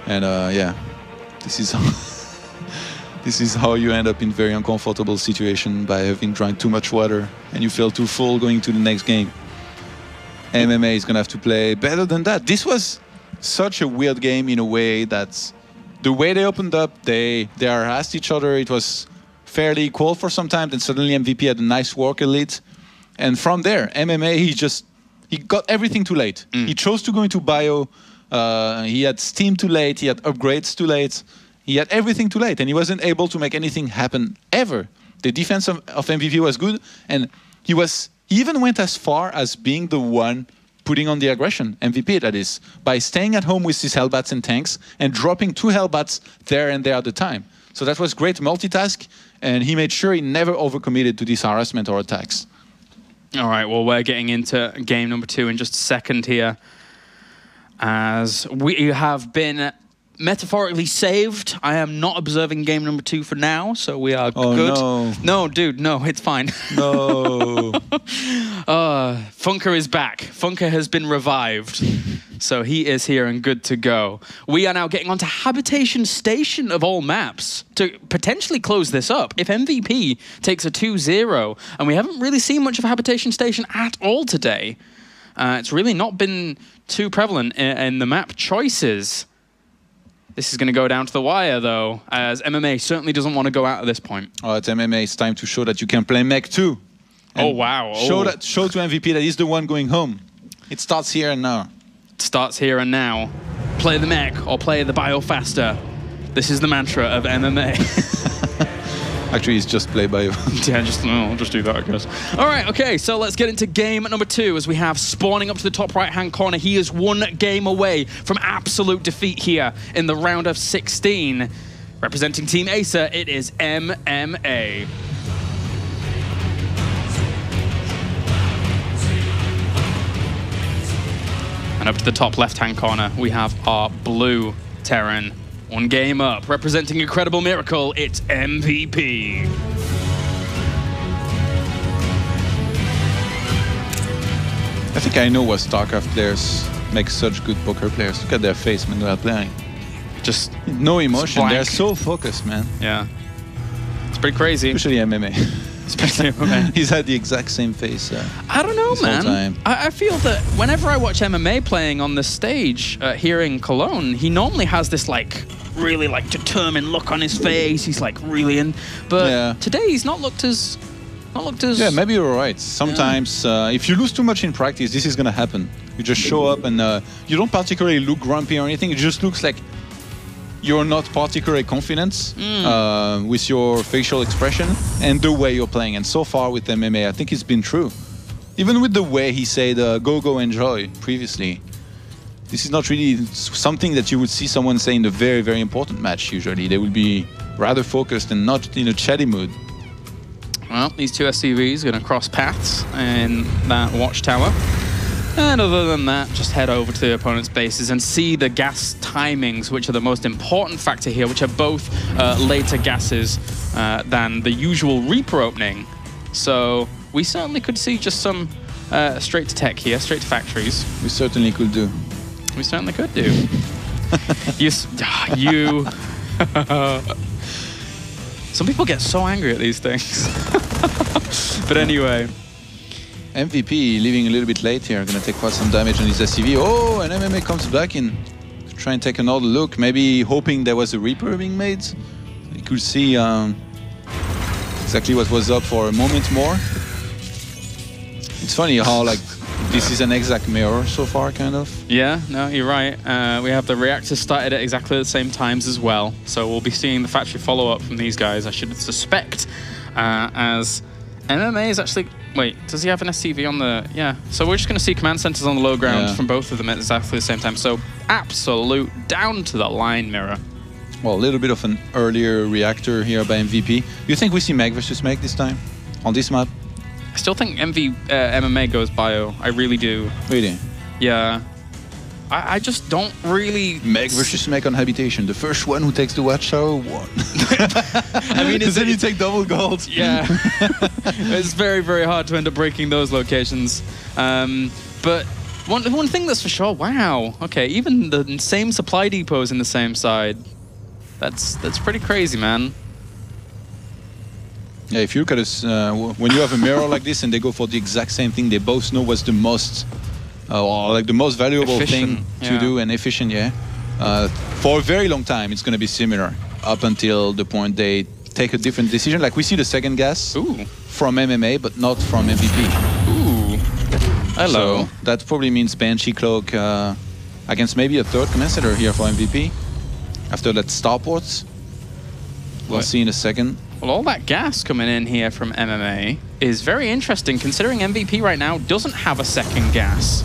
Speaker 4: and yeah, this is how you end up in very uncomfortable situation by having drank too much water and you feel too full going to the next game. MMA is gonna have to play better than that. This was such a weird game in a way that the way they opened up, they harassed each other. It was fairly equal for some time. Then suddenly MVP had a nice work elite, and from there MMA he got everything too late. He chose to go into bio. He had steam too late. He had upgrades too late. He had everything too late, and he wasn't able to make anything happen ever. The defense of MVP was good, and he even went as far as being the one putting on the aggression, MVP that is, by staying at home with his Hellbats and tanks and dropping 2 Hellbats there and there at the time. So that was great multitask, and he made sure he never overcommitted to this harassment or attacks.
Speaker 3: All right, well, we're getting into game number 2 in just a second here, as we have been metaphorically saved. I am not observing game number 2 for now, so we are good. No, dude, no, it's fine.
Speaker 4: No.
Speaker 3: Funker is back. Funker has been revived. So he is here and good to go. We are now getting onto Habitation Station of all maps to potentially close this up. If MVP takes a 2-0, and we haven't really seen much of Habitation Station at all today. It's really not been too prevalent in the map choices. This is going to go down to the wire, though, as MMA certainly doesn't want to go out at this point.
Speaker 4: Oh, it's MMA. It's time to show that you can play mech too.
Speaker 3: And wow.
Speaker 4: Show to MVP that he's the one going home. It starts here and now.
Speaker 3: It starts here and now. Play the mech or play the bio faster. This is the mantra of MMA.
Speaker 4: Actually, it's just play by.
Speaker 3: Yeah, I'll just do that, I guess. All right, okay, so let's get into game number 2 as we have spawning up to the top right-hand corner. He is 1 game away from absolute defeat here in the round of 16. Representing Team Acer, it is MMA. And up to the top left-hand corner, we have our blue Terran. 1 game up, representing Incredible Miracle, it's MVP.
Speaker 4: I think I know what StarCraft players make such good poker players. Look at their face when they are playing.
Speaker 3: Just
Speaker 4: no emotion.
Speaker 3: blank.
Speaker 4: They're so focused, man.
Speaker 3: Yeah. It's pretty crazy.
Speaker 4: Especially MMA.
Speaker 3: Especially MMA.
Speaker 4: He's had the exact same face.
Speaker 3: I don't know, man.
Speaker 4: Time.
Speaker 3: I feel that whenever I watch MMA playing on the stage here in Cologne, he normally has this like really like determined look on his face. He's like really in, but today he's not looked as.
Speaker 4: Yeah, maybe you're right. Sometimes if you lose too much in practice, this is gonna happen. You just show up and you don't particularly look grumpy or anything. It just looks like you're not particularly confident with your facial expression and the way you're playing. And so far with MMA, I think it's been true. Even with the way he said go, enjoy previously. This is not really something that you would see someone say in a very, very important match usually. They would be rather focused and not in a chatty mood.
Speaker 3: Well, these 2 SCVs are going to cross paths in that watchtower. And other than that, just head over to the opponent's bases and see the gas timings, which are the most important factor here, which are both later gases than the usual Reaper opening. So we certainly could see just some straight to tech here, straight to factories.
Speaker 4: We certainly could do.
Speaker 3: We certainly could do. you. Some people get so angry at these things. But anyway.
Speaker 4: MVP leaving a little bit late here, gonna take quite some damage on his SCV. Oh, and MMA comes back in to try and take another look, maybe hoping there was a Reaper being made. You could see exactly what was up for a moment more. It's funny how like this is an exact mirror so far, kind of.
Speaker 3: Yeah, no, you're right. We have the reactors started at exactly the same times as well, so we'll be seeing the factory follow-up from these guys, I should suspect, as MMA is actually... Wait, does he have an SCV on the... Yeah, so we're just going to see command centers on the low ground from both of them at exactly the same time. So absolute down to the line mirror.
Speaker 4: Well, a little bit of an earlier reactor here by MVP. You think we see mech versus mech this time on this map?
Speaker 3: I still think MMA goes bio. I really do.
Speaker 4: Really?
Speaker 3: Yeah. I just don't really...
Speaker 4: Mech versus mech on habitation. The first one who takes the watchtower won.
Speaker 3: I mean,
Speaker 4: then you take double gold.
Speaker 3: Yeah. It's very, very hard to end up breaking those locations. But one thing that's for sure, wow. Okay, even the same supply depots in the same side. That's pretty crazy, man.
Speaker 4: Yeah, if you look at us, when you have a mirror like this and they go for the exact same thing, they both know what's the most... or like the most valuable thing to do and efficient, for a very long time, it's going to be similar up until the point they take a different decision. Like we see the second gas from MMA, but not from MVP.
Speaker 3: Ooh. Hello.
Speaker 4: So that probably means Banshee Cloak against maybe a third command center here for MVP. After that starport, we'll see in a second.
Speaker 3: Well, all that gas coming in here from MMA is very interesting, considering MVP right now doesn't have a second gas.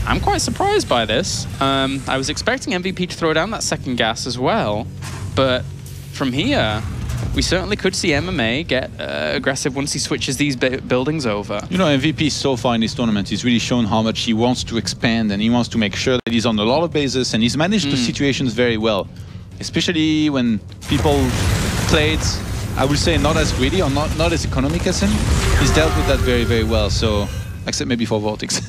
Speaker 3: I'm quite surprised by this. I was expecting MVP to throw down that second gas as well, but from here, we certainly could see MMA get aggressive once he switches these buildings over.
Speaker 4: You know, MVP so far in this tournament, he's really shown how much he wants to expand and he wants to make sure that he's on a lot of bases, and he's managed the situations very well, especially when people played, I would say, not as greedy or not as economic as him. He's dealt with that very, very well. So, except maybe for Vortex.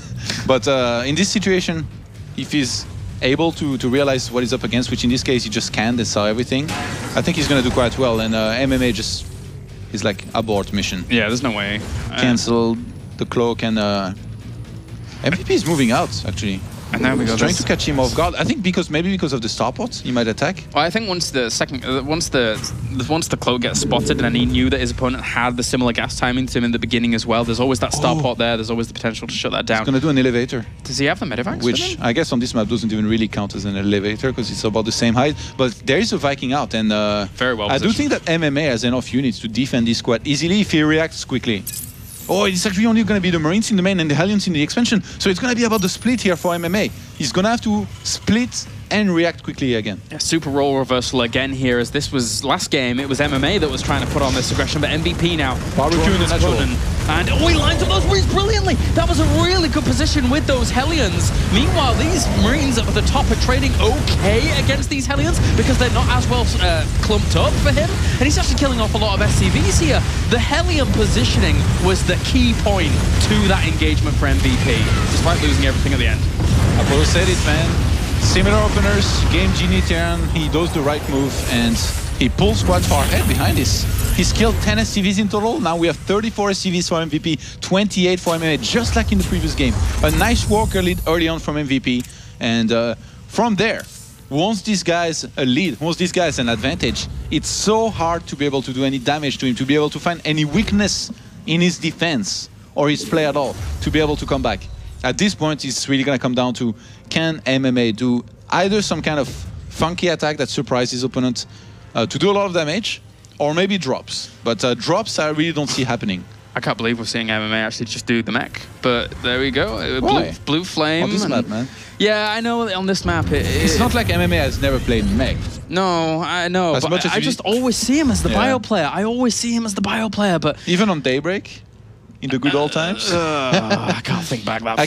Speaker 4: But in this situation, if he's able to realize what he's up against, which in this case he just can't and saw everything, I think he's going to do quite well. And MMA just is like abort mission.
Speaker 3: Yeah, there's no way.
Speaker 4: Cancel the cloak, and MVP is moving out, actually.
Speaker 3: And there we go.
Speaker 4: He's trying to catch him off guard. I think maybe because of the starport, he might attack.
Speaker 3: Well, I think once the cloak gets spotted, and then he knew that his opponent had the similar gas timing to him in the beginning as well. There's always that starport there. There's always the potential to shut that down.
Speaker 4: He's gonna do an elevator.
Speaker 3: Does he have the medevacs?
Speaker 4: Which I guess on this map doesn't even really count as an elevator because it's about the same height. But there is a Viking out, and
Speaker 3: very well.
Speaker 4: I do think that MMA has enough units to defend this squad easily if he reacts quickly. Oh, it's actually only going to be the Marines in the main and the Hellions in the expansion. So it's going to be about the split here for MMA. He's going to have to split and react quickly again.
Speaker 3: Yeah, super role reversal again here, as this was last game. It was MMA that was trying to put on this aggression, but MVP now.
Speaker 4: Barbecue in the natural.
Speaker 3: And he lines up those Marines brilliantly. That was a really good position with those Hellions. Meanwhile, these Marines up at the top are trading okay against these Hellions because they're not as well clumped up for him. And he's actually killing off a lot of SCVs here. The Hellion positioning was the key point to that engagement for MVP, despite losing everything at the end.
Speaker 4: Apollo said it, man. Similar openers, game Genie Terran, he does the right move and he pulls quite far ahead behind this. He's killed 10 SCVs in total. Now we have 34 SCVs for MVP, 28 for MMA, just like in the previous game. A nice Walker lead early on from MVP. And from there, once this guy's a lead, once this guy's an advantage, it's so hard to be able to do any damage to him, to be able to find any weakness in his defense or his play at all, to be able to come back. At this point, it's really going to come down to, can MMA do either some kind of funky attack that surprises his opponent to do a lot of damage, or maybe drops. But drops I really don't see happening.
Speaker 3: I can't believe we're seeing MMA actually just do the mech. But there we go. Blue flame.
Speaker 4: On this map, man.
Speaker 3: Yeah, I know on this map.
Speaker 4: It's not like MMA has never played mech.
Speaker 3: No, I know.
Speaker 4: As
Speaker 3: but
Speaker 4: much as
Speaker 3: I just always see him as the bio player. I always see him as the bio player. But
Speaker 4: even on Daybreak, in the good old times.
Speaker 3: I can't think back that far.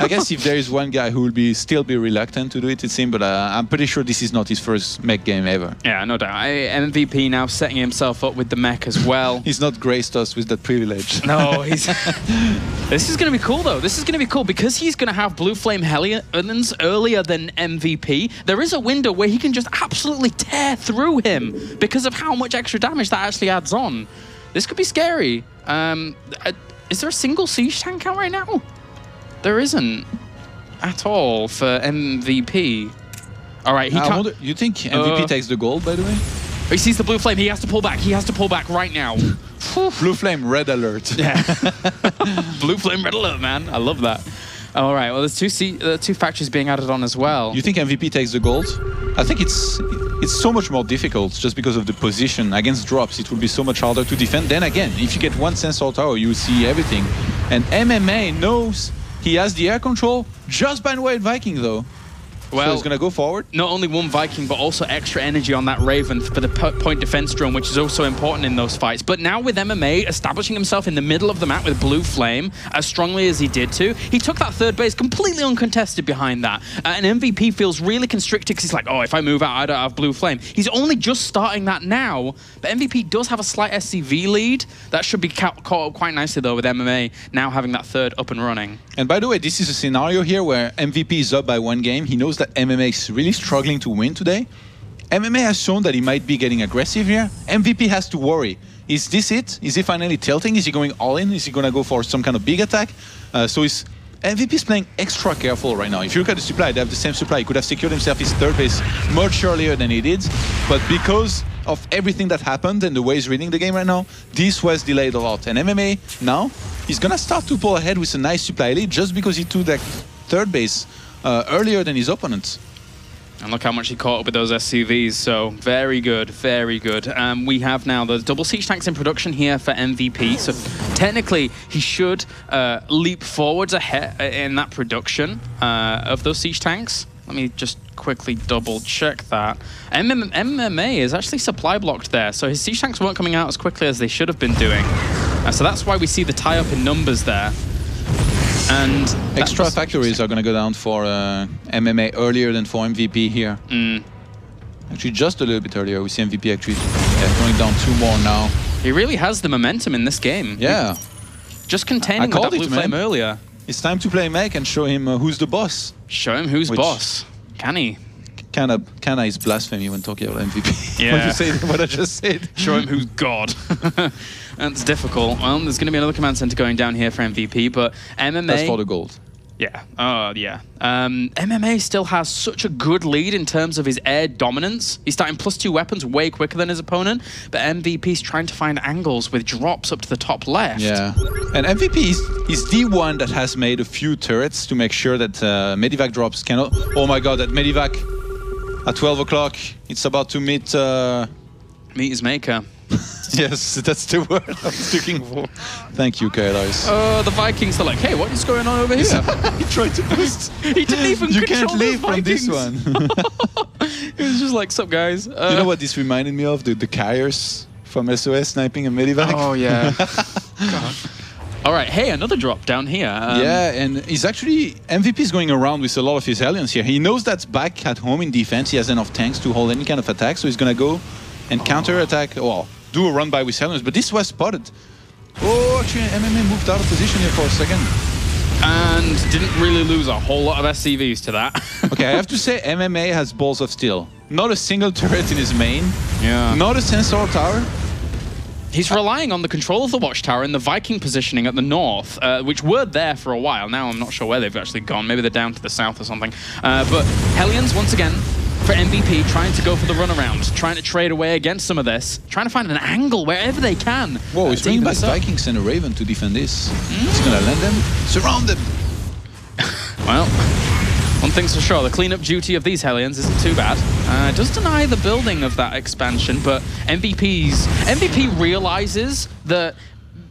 Speaker 4: I guess if there is one guy who will still be reluctant to do it, it's him. But I'm pretty sure this is not his first mech game ever.
Speaker 3: Yeah, no doubt. MVP now setting himself up with the mech as well.
Speaker 4: He's not graced us with that privilege.
Speaker 3: No, he's... This is going to be cool, though. This is going to be cool because he's going to have Blue Flame Hellions earlier than MVP. There is a window where he can just absolutely tear through him because of how much extra damage that actually adds on. This could be scary. Is there a single siege tank out right now? There isn't at all for MVP. All right, he can't...
Speaker 4: You think MVP takes the gold, by the way?
Speaker 3: He sees the blue flame. He has to pull back. He has to pull back right now.
Speaker 4: Blue flame, red alert.
Speaker 3: Yeah. Blue flame, red alert, man. I love that. All right, well, there's two factories being added on as well.
Speaker 4: You think MVP takes the gold? I think it's so much more difficult just because of the position. Against drops, it will be so much harder to defend. Then again, if you get one sensor tower, you see everything. And MMA knows he has the air control just by White Viking, though. Well, so he's going to go forward.
Speaker 3: Not only one Viking, but also extra energy on that Raven for the point defense drone, which is also important in those fights. But now with MMA establishing himself in the middle of the map with Blue Flame, as strongly as he did to, he took that third base completely uncontested behind that. And MVP feels really constricted because he's like, oh, if I move out, I don't have Blue Flame. He's only just starting that now, but MVP does have a slight SCV lead. That should be caught up quite nicely, though, with MMA now having that third up and running.
Speaker 4: And by the way, this is a scenario here where MVP is up by one game. He knows that MMA is really struggling to win today. MMA has shown that he might be getting aggressive here. MVP has to worry. Is this it? Is he finally tilting? Is he going all in? Is he going to go for some kind of big attack? MVP is playing extra careful right now. If you look at the supply, they have the same supply. He could have secured himself his third base much earlier than he did. But because of everything that happened and the way he's reading the game right now, this was delayed a lot. And MMA now, he's going to start to pull ahead with a nice supply lead just because he took that third base earlier than his opponents.
Speaker 3: And look how much he caught up with those SCVs, so very good, very good. We have now the double siege tanks in production here for MVP, so technically he should leap forwards ahead in that production of those siege tanks. Let me just quickly double check that. MMA is actually supply blocked there, so his siege tanks weren't coming out as quickly as they should have been doing. So that's why we see the tie-up in numbers there. And
Speaker 4: extra factories are going to go down for MMA earlier than for MVP here. Actually, just a little bit earlier. We see MVP actually going down 2 more now.
Speaker 3: He really has the momentum in this game.
Speaker 4: Yeah.
Speaker 3: Just containing with that blue flame earlier.
Speaker 4: It's time to play mech and show him who's the boss.
Speaker 3: Show him who's boss. Can he?
Speaker 4: Kinda is blasphemy when talking about MVP.
Speaker 3: Yeah.
Speaker 4: When you say what I just said.
Speaker 3: Show him who's God. That's difficult. Well, there's going to be another command center going down here for MVP, but MMA...
Speaker 4: That's for the gold.
Speaker 3: Yeah. Oh, yeah. MMA still has such a good lead in terms of his air dominance. He's starting +2 weapons way quicker than his opponent, but MVP's trying to find angles with drops up to the top left.
Speaker 4: Yeah. And MVP is the one that has made a few turrets to make sure that Medivac drops cannot... Oh my god, that Medivac at 12 o'clock, it's about to meet...
Speaker 3: Meet his maker.
Speaker 4: Yes, that's the word I was looking for. Thank you, Kairos.
Speaker 3: The Vikings are like, hey, what is going on over here?
Speaker 4: He tried to boost.
Speaker 3: He didn't even
Speaker 4: You
Speaker 3: control
Speaker 4: can't leave
Speaker 3: those
Speaker 4: from this
Speaker 3: Vikings.
Speaker 4: one.
Speaker 3: It was just like, sup, guys?
Speaker 4: You know what this reminded me of? The Kairos from SOS sniping a Medivac.
Speaker 3: Oh, yeah. God. All right, hey, another drop down here.
Speaker 4: Yeah, and he's actually... MVP is going around with a lot of his Hellions here. He knows that's back at home in defense. He has enough tanks to hold any kind of attack, so he's going to go and counter-attack, well, do a run-by with Hellions, but this was spotted. Oh, actually, MMA moved out of position here for a second.
Speaker 3: And didn't really lose a whole lot of SCVs to that.
Speaker 4: Okay, I have to say, MMA has balls of steel. Not a single turret in his main.
Speaker 3: Yeah.
Speaker 4: Not a sensor tower.
Speaker 3: He's relying on the control of the watchtower and the Viking positioning at the north, which were there for a while. Now I'm not sure where they've actually gone. Maybe they're down to the south or something. But Hellions, once again, for MVP, trying to go for the runaround, trying to trade away against some of this, trying to find an angle wherever they can.
Speaker 4: Whoa, he's bringing back Vikings and a Raven to defend this. He's going to land them, surround them.
Speaker 3: Well, one thing's for sure, the cleanup duty of these Hellions isn't too bad. It does deny the building of that expansion, but MVP realizes that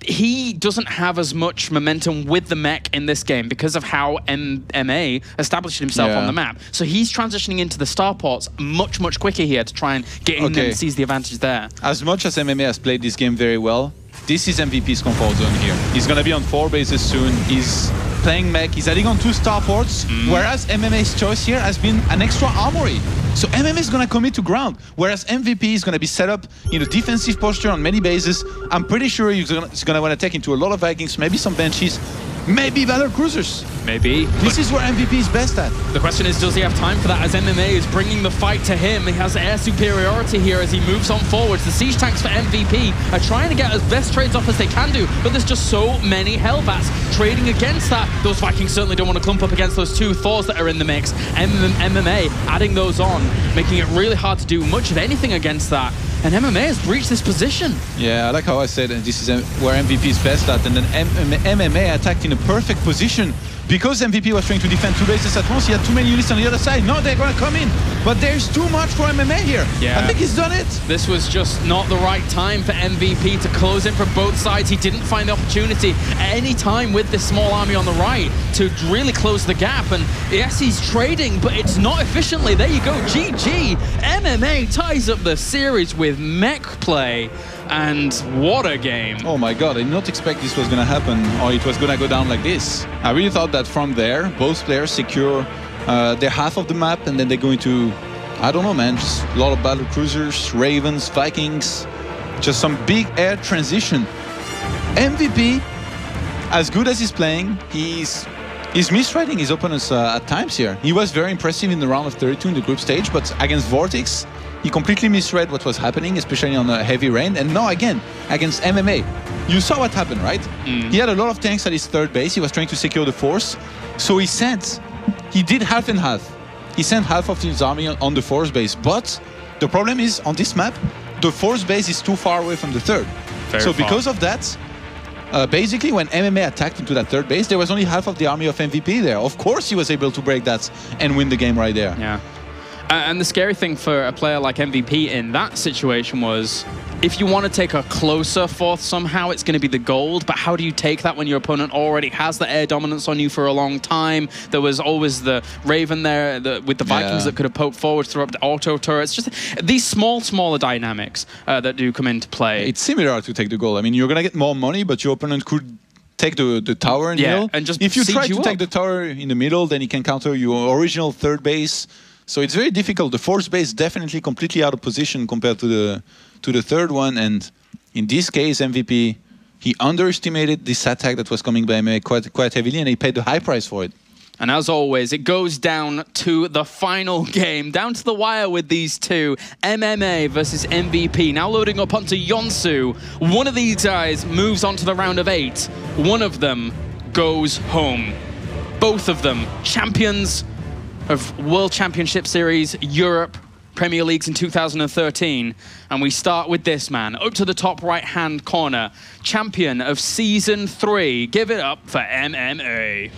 Speaker 3: he doesn't have as much momentum with the mech in this game because of how MMA established himself on the map. So he's transitioning into the starports much, much quicker here to try and get in and seize the advantage there.
Speaker 4: As much as MMA has played this game very well, this is MVP's comfort zone here. He's going to be on 4 bases soon. He's playing mech. He's adding on 2 starports, whereas MMA's choice here has been an extra armory. So MMA is going to commit to ground, whereas MVP is going to be set up in a defensive posture on many bases. I'm pretty sure he's going to want to take into a lot of Vikings, maybe some Banshees, maybe battle cruisers.
Speaker 3: Maybe.
Speaker 4: This is where MVP is best at.
Speaker 3: The question is, does he have time for that as MMA is bringing the fight to him? He has air superiority here as he moves on forwards. The siege tanks for MVP are trying to get as best trades off as they can do, but there's just so many Hellbats trading against that. Those Vikings certainly don't want to clump up against those 2 Thors that are in the mix. MMA adding those on, making it really hard to do much of anything against that. And MMA has breached this position. Yeah,
Speaker 4: I like how I said this is where MVP is best at, and then MMA attacked in a perfect position. Because MVP was trying to defend 2 bases at once, he had too many units on the other side. No, they're going to come in. But there's too much for MMA here.
Speaker 3: Yeah.
Speaker 4: I think he's done it.
Speaker 3: This was just not the right time for MVP to close in from both sides. He didn't find the opportunity at any time with this small army on the right to really close the gap. And yes, he's trading, but it's not efficiently. There you go, GG. MMA ties up the series with mech play. And what a game.
Speaker 4: Oh my god, I did not expect this was going to happen, or it was going to go down like this. I really thought that from there, both players secure their half of the map, and then they're going to, I don't know, man, just a lot of battle cruisers, Ravens, Vikings, just some big air transition. MVP, as good as he's playing, he's misreading his opponents at times here. He was very impressive in the round of 32 in the group stage, but against Vortex, he completely misread what was happening, especially on a heavy rain. And now again, against MMA, you saw what happened, right? He had a lot of tanks at his 3rd base. He was trying to secure the force. So he did half and half. He sent half of his army on the 4th base. But the problem is, on this map, the 4th base is too far away from the 3rd. So because of that, basically when MMA attacked into that 3rd base, there was only half of the army of MVP there. Of course he was able to break that and win the game right there.
Speaker 3: Yeah. And the scary thing for a player like MVP in that situation was, if you want to take a closer 4th somehow, it's going to be the gold. But how do you take that when your opponent already has the air dominance on you for a long time? There was always the Raven there with the Vikings that could have poked forward through up the auto turrets. Just these smaller dynamics that do come into play.
Speaker 4: It's similar to take the gold. I mean, you're going to get more money, but your opponent could take the tower in the middle.
Speaker 3: And just
Speaker 4: if you try to take the tower in the middle, then he can counter your original 3rd base. So it's very difficult. The 4th base definitely completely out of position compared to the 3rd one. And in this case, MVP, he underestimated this attack that was coming by MMA quite heavily, and he paid the high price for it.
Speaker 3: And as always, it goes down to the final game, down to the wire with these two, MMA versus MVP. Now loading up onto Yonsu. One of these guys moves on to the round of 8. One of them goes home. both of them champions of World Championship Series, Europe, Premier Leagues in 2013. And we start with this man, up to the top right-hand corner, champion of Season 3. Give it up for MMA.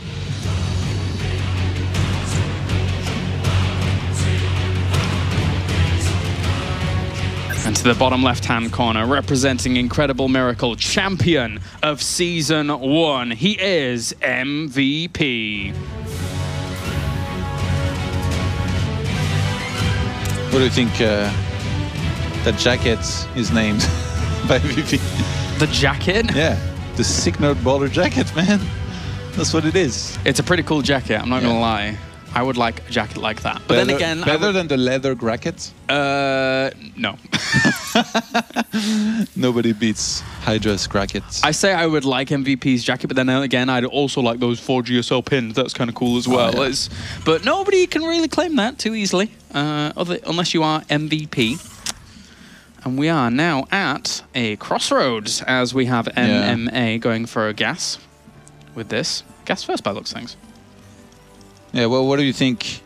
Speaker 3: And to the bottom left-hand corner, representing Incredible Miracle, champion of Season 1, he is MVP.
Speaker 4: What do you think that jacket is named by MVP?
Speaker 3: The jacket?
Speaker 4: Yeah, the sick note baller jacket, man. That's what it is.
Speaker 3: It's a pretty cool jacket, I'm not gonna lie. I would like a jacket like that. But then again...
Speaker 4: Better than the leather jacket?
Speaker 3: No.
Speaker 4: Nobody beats Hydra's jackets.
Speaker 3: I say I would like MVP's jacket, but then again, I'd also like those 4 GSL pins. That's kind of cool as well.
Speaker 4: Yeah.
Speaker 3: But nobody can really claim that too easily, unless you are MVP. And we are now at a crossroads, as we have MMA going for a gas with this. Gas first by looks things.
Speaker 4: Yeah, well, what do you think?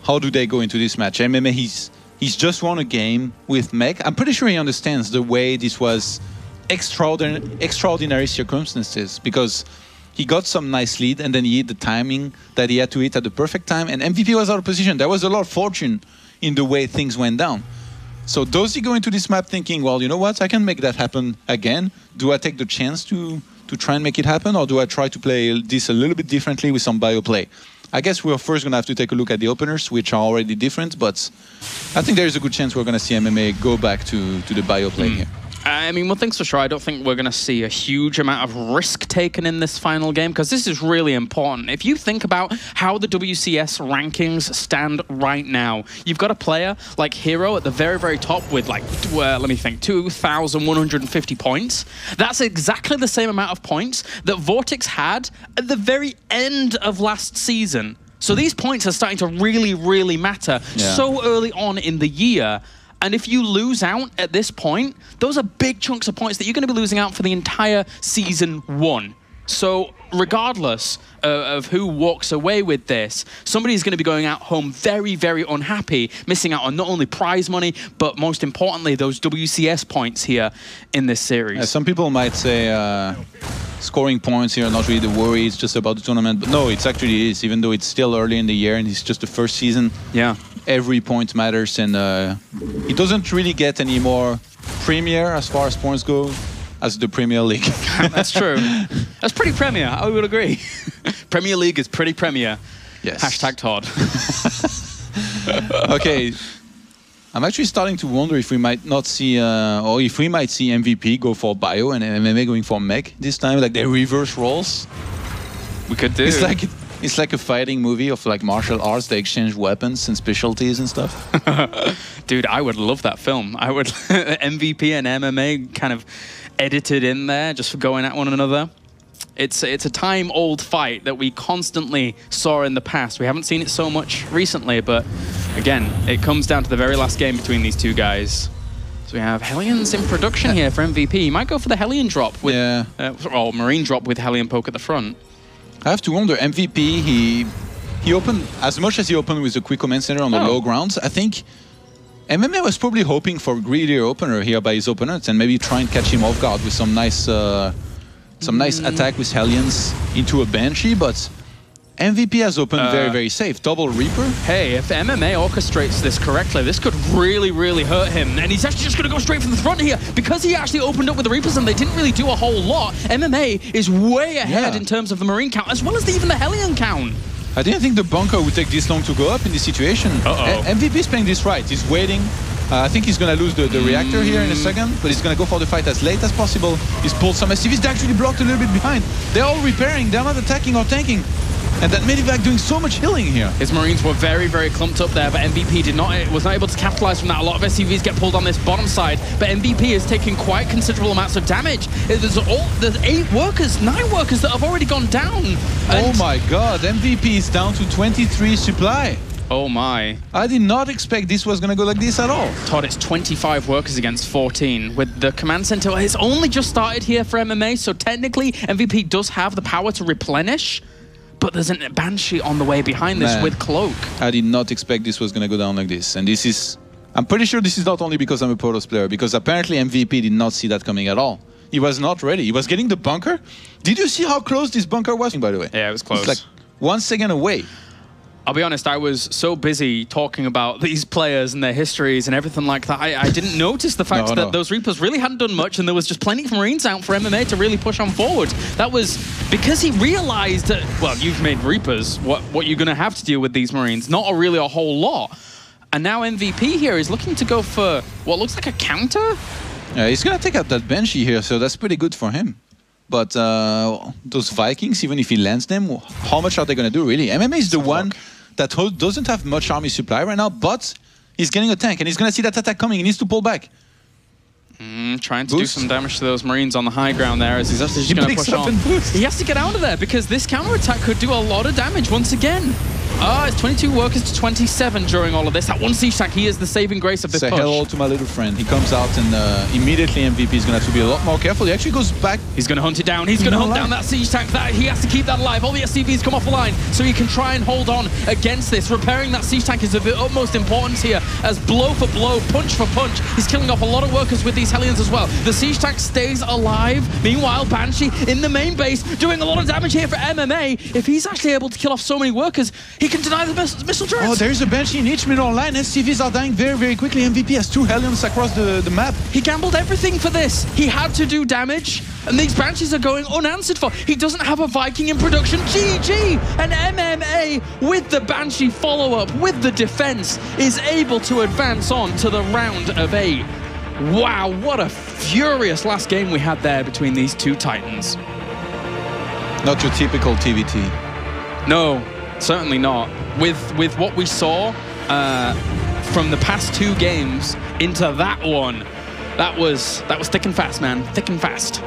Speaker 4: How do they go into this match? MMA, he's just won a game with mech. I'm pretty sure he understands the way this was extraordinary circumstances, because he got some nice lead and then he hit the timing that he had to hit at the perfect time, and MVP was out of position. There was a lot of fortune in the way things went down. So does he go into this map thinking, well, you know what, I can make that happen again? Do I take the chance to try and make it happen, or do I try to play this a little bit differently with some bio play? I guess we're first going to have to take a look at the openers, which are already different, but I think there is a good chance we're going to see MMA go back to the bio play here.
Speaker 3: I mean, one thing's for sure, I don't think we're going to see a huge amount of risk taken in this final game, because this is really important. If you think about how the WCS rankings stand right now, you've got a player like Hero at the very, very top with, like, let me think, 2,150 points. That's exactly the same amount of points that Vortex had at the very end of last season. So these points are starting to really, really matter so early on in the year. And if you lose out at this point, those are big chunks of points that you're going to be losing out for the entire Season 1. So regardless of who walks away with this, somebody's going to be going out home very, very unhappy, missing out on not only prize money, but most importantly, those WCS points here in this series.
Speaker 4: Some people might say scoring points here are not really the worry, it's just about the tournament. But no, it's actually is, even though it's still early in the year and it's just the first season.
Speaker 3: Yeah.
Speaker 4: Every point matters, and it doesn't really get any more premier as far as points go as the Premier League.
Speaker 3: That's true. That's pretty premier, I would agree. Premier League is pretty premier.
Speaker 4: Yes.
Speaker 3: Hashtag Todd.
Speaker 4: Okay. I'm actually starting to wonder if we might not see, or if we might see MVP go for bio and MMA going for mech this time, like they reverse roles.
Speaker 3: We could do.
Speaker 4: It's like a fighting movie of like martial arts. They exchange weapons and specialties and stuff.
Speaker 3: Dude, I would love that film. I would MVP and MMA kind of edited in there just for going at one another. It's a time-old fight that we constantly saw in the past. We haven't seen it so much recently, but again, it comes down to the very last game between these two guys. So we have Hellions in production here for MVP. He might go for the Hellion drop with, or Marine drop with Hellion poke at the front.
Speaker 4: I have to wonder, MVP, he opened, as much as he opened with the quick command center on the low grounds, I think MMA was probably hoping for a greedier opener here by his opponent and maybe try and catch him off guard with some nice attack with Hellions into a Banshee, but MVP has opened very, very safe. Double Reaper.
Speaker 3: Hey, if MMA orchestrates this correctly, this could really, really hurt him. And he's actually just going to go straight from the front here. Because he actually opened up with the Reapers and they didn't really do a whole lot, MMA is way ahead in terms of the Marine count, as well as even the Hellion count.
Speaker 4: I didn't think the bunker would take this long to go up in this situation. MVP is playing this right. He's waiting. I think he's going to lose the reactor here in a second, but he's going to go for the fight as late as possible. He's pulled some SCVs. They actually blocked a little bit behind. They're all repairing. They're not attacking or tanking. And that Medivac doing so much healing here. His
Speaker 3: Marines were very, very clumped up there, but MVP was not able to capitalize from that. A lot of SCVs get pulled on this bottom side, but MVP is taking quite considerable amounts of damage. There's 9 workers that have already gone down.
Speaker 4: Oh my god, MVP is down to 23 supply.
Speaker 3: Oh my.
Speaker 4: I did not expect this was going to go like this at all.
Speaker 3: Todd, it's 25 workers against 14. With the command center, it's only just started here for MMA, so technically MVP does have the power to replenish. but there's a Banshee on the way behind this with Cloak.
Speaker 4: I did not expect this was going to go down like this. And this is... I'm pretty sure this is not only because I'm a Protoss player, because apparently MVP did not see that coming at all. He was not ready. He was getting the bunker. Did you see how close this bunker was, by the way?
Speaker 3: Yeah, it was close.
Speaker 4: It's like 1 second away.
Speaker 3: I'll be honest, I was so busy talking about these players and their histories and everything like that, I didn't notice the fact that those Reapers really hadn't done much, and there was just plenty of Marines out for MMA to really push on forward. That was because he realized that, well, you've made Reapers, what you're going to have to deal with these Marines, not really a whole lot. And now MVP here is looking to go for what looks like a counter.
Speaker 4: Yeah, he's going to take out that Banshee here, so that's pretty good for him. But those Vikings, even if he lands them, how much are they going to do, really? MMA is the one that doesn't have much army supply right now, but he's getting a tank, and he's going to see that attack coming. He needs to pull back.
Speaker 3: Trying to do some damage to those Marines on the high ground there as he's actually just going to push on. He has to get out of there because this counterattack could do a lot of damage once again. It's 22 workers to 27 during all of this. That one siege tank, he is the saving grace of this push.
Speaker 4: Say hello to my little friend. He comes out and immediately MVP is going to have to be a lot more careful. He actually goes back.
Speaker 3: He's going to hunt it down. He's going to hunt down that siege tank. He has to keep that alive. All the SCVs come off the line so he can try and hold on against this. Repairing that siege tank is of the utmost importance here as blow for blow, punch for punch. He's killing off a lot of workers with these Hellions as well. The siege tank stays alive. Meanwhile, Banshee in the main base doing a lot of damage here for MMA. If he's actually able to kill off so many workers, he can deny the missile turrets.
Speaker 4: Oh, there's a Banshee in each middle line. SCVs are dying very, very quickly. MVP has 2 Hellions across the map.
Speaker 3: He gambled everything for this. He had to do damage, and these Banshees are going unanswered for. He doesn't have a Viking in production. GG! And MMA, with the Banshee follow-up, with the defense, is able to advance on to the round of 8. Wow, what a furious last game we had there between these two Titans.
Speaker 4: Not your typical TVT.
Speaker 3: No, certainly not. With what we saw from the past 2 games into that one, that was thick and fast, man. Thick and fast.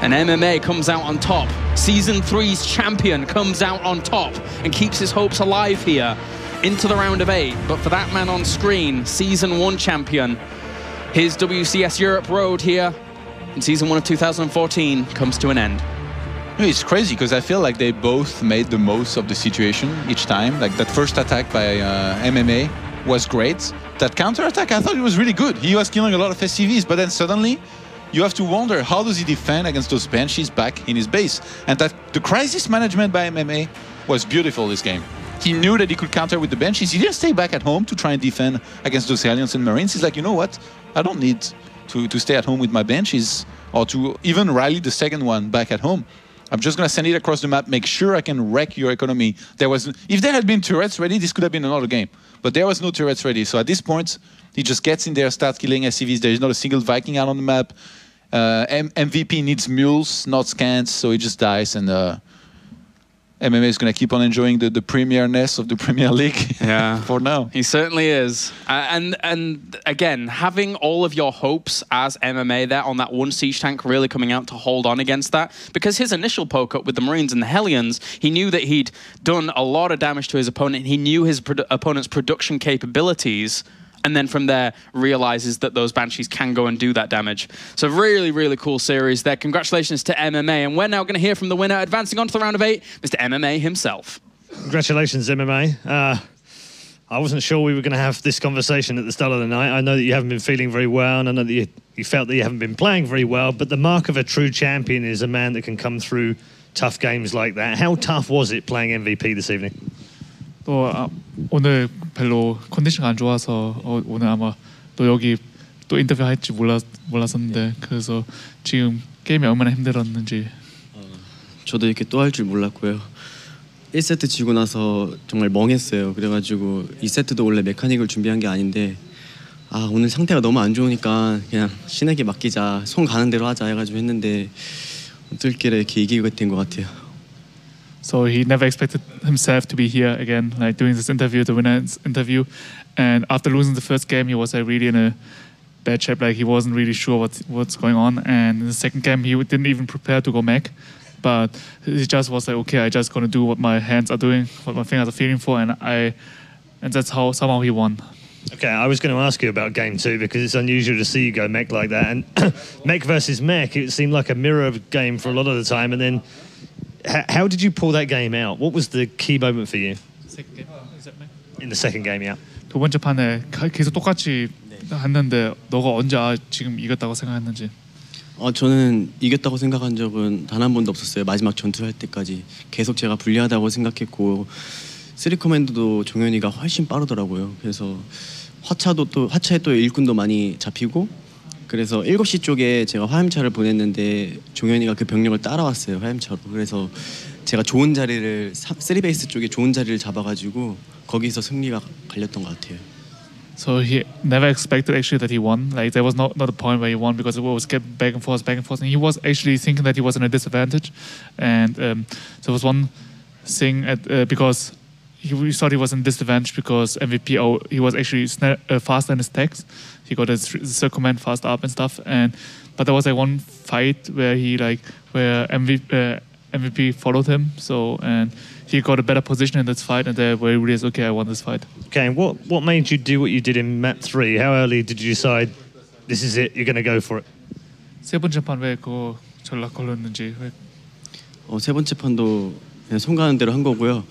Speaker 3: And MMA comes out on top. Season 3's champion comes out on top and keeps his hopes alive here into the round of 8. But for that man on screen, Season 1 champion, his WCS Europe road here in Season 1 of 2014 comes to an end.
Speaker 4: It's crazy because I feel like they both made the most of the situation each time. Like that first attack by MMA was great. That counter-attack, I thought it was really good. He was killing a lot of SCVs, but then suddenly you have to wonder, how does he defend against those Banshees back in his base? And that the crisis management by MMA was beautiful this game. He knew that he could counter with the Banshees. He didn't stay back at home to try and defend against those Hellions and Marines. He's like, you know what? I don't need to stay at home with my Banshees or to even rally the second one back at home. I'm just going to send it across the map, make sure I can wreck your economy. If there had been turrets ready, this could have been another game. But there was no turrets ready. So at this point, he just gets in there, starts killing SCVs. There is not a single Viking out on the map. MVP needs mules, not scans, so he just dies. And MMA is going to keep on enjoying the premierness of the Premier League for now.
Speaker 3: He certainly is. And again, having all of your hopes as MMA there on that one siege tank really coming out to hold on against that, because his initial poke up with the Marines and the Hellions, he knew that he'd done a lot of damage to his opponent. He knew his opponent's production capabilities, and then from there realizes that those Banshees can go and do that damage. So really, really cool series there. Congratulations to MMA. And we're now going to hear from the winner, advancing on to the round of 8, Mr. MMA himself.
Speaker 1: Congratulations, MMA. I wasn't sure we were going to have this conversation at the start of the night. I know that you haven't been feeling very well, and I know that you felt that you haven't been playing very well, but the mark of a true champion is a man that can come through tough games like that. How tough was it playing MVP this evening?
Speaker 5: 또 오늘 별로 컨디션이 안 좋아서 오늘 아마 또 여기 또 인터뷰 할지 몰랐었는데 그래서 지금 게임이 얼마나 힘들었는지
Speaker 6: 저도 이렇게 또 할 줄 몰랐고요. 1세트 지고 나서 정말 멍했어요. 그래가지고 2세트도 원래 메카닉을 준비한 게 아닌데 오늘 상태가 너무 안 좋으니까 그냥 신에게 맡기자, 손 가는 대로 하자 해가지고 했는데 어떨길래 이렇게 이기게 된 것 같아요.
Speaker 5: So he never expected himself to be here again, like doing this interview, the winner's interview. And after losing the first game, he was really in a bad shape. Like he wasn't really sure what's going on. And in the second game, he didn't even prepare to go mech. But he just was like, okay, I just gonna do what my hands are doing, what my fingers are feeling for, and that's how somehow he won.
Speaker 1: Okay, I was going to ask you about game 2 because it's unusual to see you go mech like that. And mech versus mech, it seemed like a mirror game for a lot of the time. And then How did you pull that game out? What was the key moment for you?
Speaker 5: Second game. Is that me?
Speaker 1: In the second game, yeah.
Speaker 5: 두 번째 판에 계속 똑같이 했는데 너가 언제 지금 이겼다고 생각했는지.
Speaker 6: 저는 이겼다고 생각한 적은 단 한 번도 없었어요. 마지막 전투할 때까지 계속 제가 불리하다고 생각했고 3커맨드도 종현이가 훨씬 빠르더라고요. 그래서 화차에 또 일꾼도 많이 잡히고 그래서 7시 쪽에 제가 화염차를 보냈는데 종현이가 그 병력을 따라왔어요. 화염차로. 그래서 제가 좋은 자리를 3베이스 쪽에 좋은 자리를 잡아가지고 거기서 승리가 갈렸던 것 같아요.
Speaker 5: So he never expected actually that he won. Like there was not a point where he won because it was kept back and forth, and he was actually thinking that he was in a disadvantage. And there was one thing because he thought he was in disadvantage because MVP he was actually faster in his attacks. He got his command fast up and stuff. But there was like one fight where where MVP followed him. So and he got a better position in this fight, and there where he realized, okay, I won this fight.
Speaker 1: Okay, and what made you do what you did in map 3? How early did you decide this is it? You're going to go for it?
Speaker 5: 세 번째 판 왜 그거 전략 걸렸는지.
Speaker 6: 세 번째 판도 그냥 손 가는 대로 한 거고요.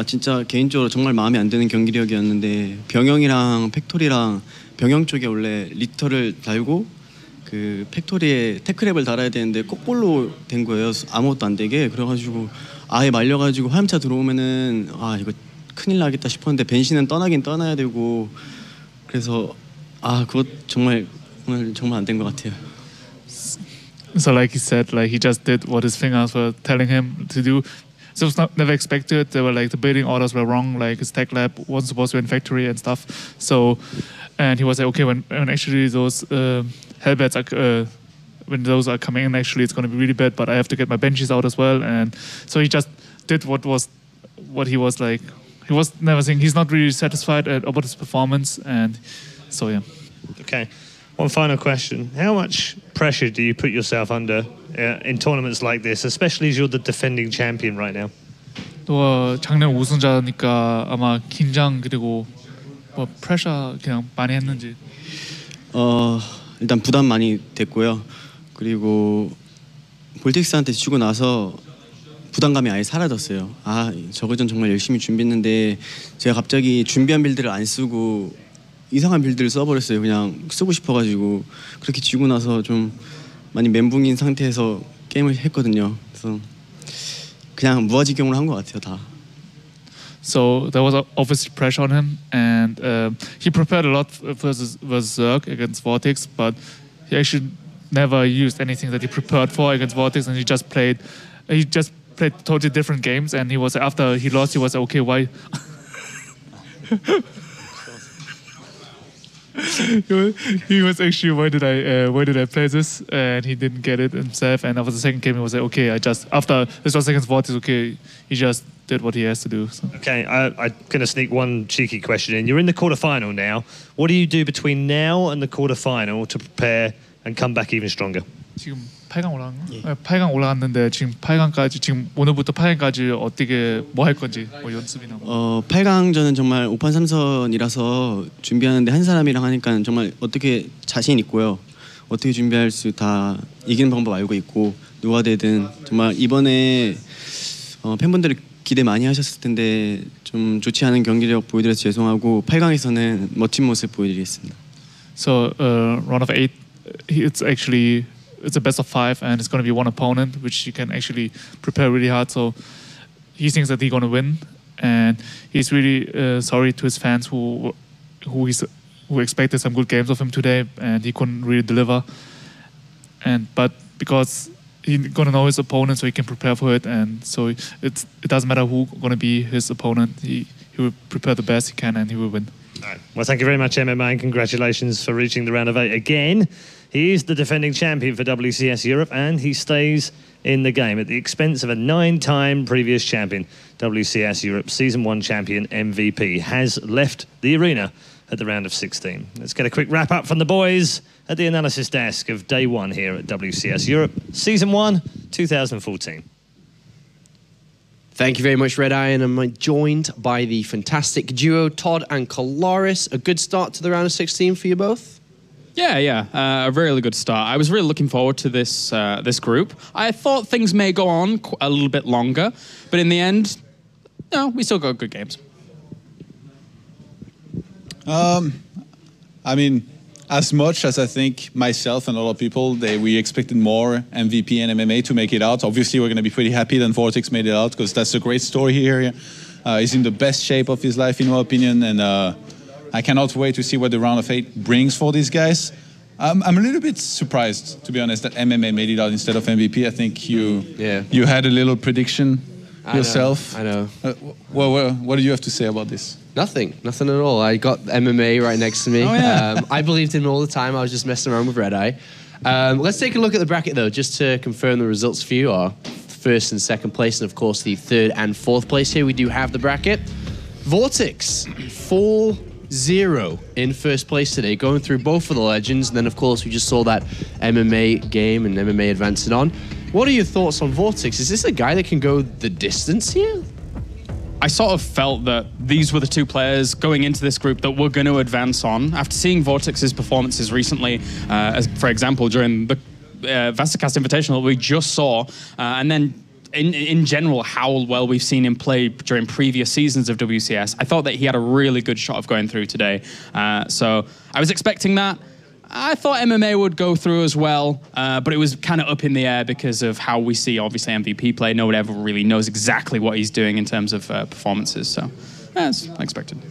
Speaker 6: 진짜 개인적으로 정말 마음에 안 드는 경기력이었는데 병영이랑 팩토리랑 병영 쪽에 원래 리터를 달고 그 팩토리에 테크랩을 달아야 되는데 kok볼로 된 거예요. 아무것도 안 되게. 그래가지고 아예 말려가지고 화염차 들어오면은 이거 큰일 나겠다 싶었는데 벤시는 떠나긴 떠나야 되고 그래서 그거 정말 오늘 정말 안 된 것 같아요.
Speaker 5: So like he said, like he just did what his fingers were telling him to do. So it was never expected. They were like the building orders were wrong. Like his tech lab wasn't supposed to be in factory and stuff. So, and he was like, okay, when actually those hellbats are when those are coming in, actually it's going to be really bad. But I have to get my benches out as well. And so he just did what he was like. He was never saying he's not really satisfied about his performance. And so yeah.
Speaker 1: Okay. One final question. How much pressure do you put yourself under in tournaments like this, especially as you're the defending champion right now?
Speaker 5: 또 작년 우승자니까 아마 긴장 그리고 뭐 프레셔 그냥 많이 했는지.
Speaker 6: 일단 부담 많이 됐고요. 그리고 볼텍스한테 지고 나서 부담감이 아예 사라졌어요. 저거전 정말 열심히 준비했는데 제가 갑자기 준비한 빌드를 안 쓰고 이상한 빌드를 써버렸어요. 그냥 쓰고 싶어가지고 그렇게 지고 나서 좀 많이 멘붕인 상태에서 게임을 했거든요. 그래서 그냥 무아지경으로 한 것 같아요, 다.
Speaker 5: So there was obviously pressure on him, and he prepared a lot versus Zerg against Vortex, but he actually never used anything that he prepared for against Vortex, and he just played totally different games. And he was after he lost, he was like, okay, why? He was actually why did I play this, and he didn't get it himself. And after the second game he was like, okay, after this was against Vortex, okay, he just did what he has to do. So.
Speaker 1: Okay, I'm going to sneak one cheeky question in. You're in the quarterfinal now. What do you do between now and the quarterfinal to prepare and come back even stronger?
Speaker 5: 지금 8강 올라간 거? 예. 8강 올라갔는데 지금 8강까지 지금 오늘부터 8강까지 어떻게 뭐 할 건지 뭐 연습이나 뭐.
Speaker 6: 8강전은 정말 5판 3선이라서 준비하는데 한 사람이랑 하니까 정말 어떻게 자신 있고요. 어떻게 준비할 수 다 이기는 방법 알고 있고 누가 되든 정말 이번에 팬분들이 기대 많이 하셨을 텐데 좀 좋지 않은 경기력 보여드려서 죄송하고 8강에서는 멋진 모습 보여드리겠습니다.
Speaker 5: So round of 8, it's a best of 5, and it's going to be one opponent which he can actually prepare really hard. So he thinks that he's going to win, and he's really sorry to his fans who expected some good games of him today, and he couldn't really deliver. But because he's going to know his opponent, so he can prepare for it, and so it doesn't matter who's going to be his opponent. He will prepare the best he can, and he will win.
Speaker 1: All right. Well, thank you very much, MMA, and congratulations for reaching the round of 8 again. He is the defending champion for WCS Europe, and he stays in the game at the expense of a 9-time previous champion. WCS Europe Season 1 champion MVP has left the arena at the round of 16. Let's get a quick wrap-up from the boys at the analysis desk of Day 1 here at WCS Europe Season 1 2014.
Speaker 2: Thank you very much, Red Eye, and I'm joined by the fantastic duo Todd and Colaris. A good start to the round of 16 for you both?
Speaker 3: Yeah. A really good start. I was really looking forward to this group. I thought things may go on a little bit longer, but in the end, no, we still got good games.
Speaker 4: I mean, as much as I think myself and a lot of people, we expected more MVP and MMA to make it out. Obviously, we're going to be pretty happy that Vortex made it out because that's a great story here. He's in the best shape of his life, in my opinion, and I cannot wait to see what the round of 8 brings for these guys. I'm a little bit surprised, to be honest, that MMA made it out instead of MVP. I think you had a little prediction yourself.
Speaker 2: I know.
Speaker 4: Well, what do you have to say about this?
Speaker 2: Nothing at all. I got MMA right next to me.
Speaker 3: Oh, yeah.
Speaker 2: I believed in him all the time. I was just messing around with Red Eye. Let's take a look at the bracket, though, just to confirm the results for you. Our first and second place, and of course the third and fourth place here. We do have the bracket. Vortex, 4-0 in first place today, going through both of the legends. And then, of course, we just saw that MMA game and MMA advancing on. What are your thoughts on Vortex? Is this a guy that can go the distance here?
Speaker 3: I sort of felt that these were the two players going into this group that were going to advance on. After seeing Vortex's performances recently, as for example, during the Vasicast Invitational we just saw, and then in general, how well we've seen him play during previous seasons of WCS, I thought that he had a really good shot of going through today. So I was expecting that. I thought MMA would go through as well, but it was kind of up in the air because of how we see, obviously, MVP play. No one ever really knows exactly what he's doing in terms of performances, so that's expected.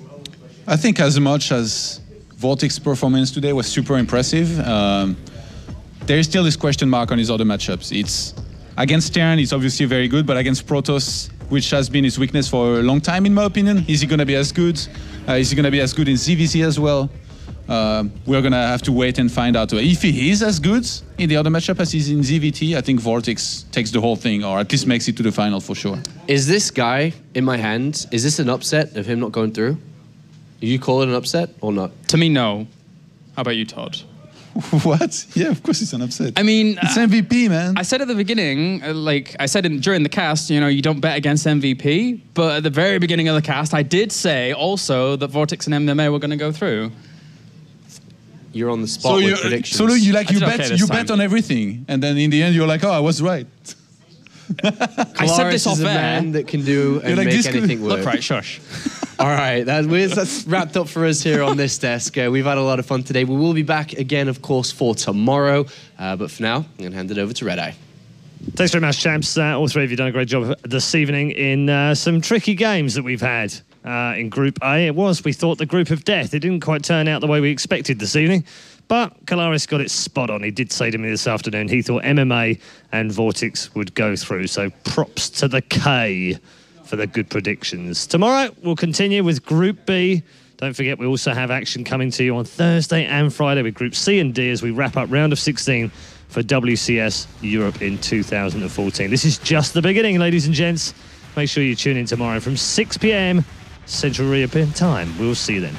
Speaker 4: I think as much as Vortex's performance today was super impressive, there is still this question mark on his other matchups. It's against Terran, he's obviously very good, but against Protoss, which has been his weakness for a long time, in my opinion, is he going to be as good? Is he going to be as good in ZVZ as well? We're going to have to wait and find out. If he is as good in the other matchup as he's in ZVT, I think Vortex takes the whole thing, or at least makes it to the final for sure.
Speaker 2: Is this guy in my hand, is this an upset of him not going through? Do you call it an upset or not?
Speaker 3: To me, no. How about you, Todd?
Speaker 4: What? Yeah, of course it's an upset.
Speaker 3: I mean,
Speaker 4: it's MVP, man.
Speaker 3: I said at the beginning, during the cast, you don't bet against MVP. But at the very beginning of the cast, I did say also that Vortex and MMA were going to go through.
Speaker 2: You're on the spot with predictions.
Speaker 4: So you bet on everything, and then in the end you're like, oh, I was right.
Speaker 3: I said this off
Speaker 2: is a
Speaker 3: air.
Speaker 2: Man that can do and make anything work.
Speaker 3: Look right, shush.
Speaker 2: All right, that's wrapped up for us here on this desk. We've had a lot of fun today. We will be back again, of course, for tomorrow. But for now, I'm going to hand it over to Red Eye.
Speaker 1: Thanks very much, champs. All three of you done a great job this evening in some tricky games that we've had in Group A. We thought the group of death. It didn't quite turn out the way we expected this evening. But Kalaris got it spot on. He did say to me this afternoon he thought MMA and Vortex would go through. So props to the K for the good predictions. Tomorrow, we'll continue with Group B. Don't forget, we also have action coming to you on Thursday and Friday with Group C and D as we wrap up round of 16 for WCS Europe in 2014. This is just the beginning, ladies and gents. Make sure you tune in tomorrow from 6 p.m. Central European time. We'll see you then.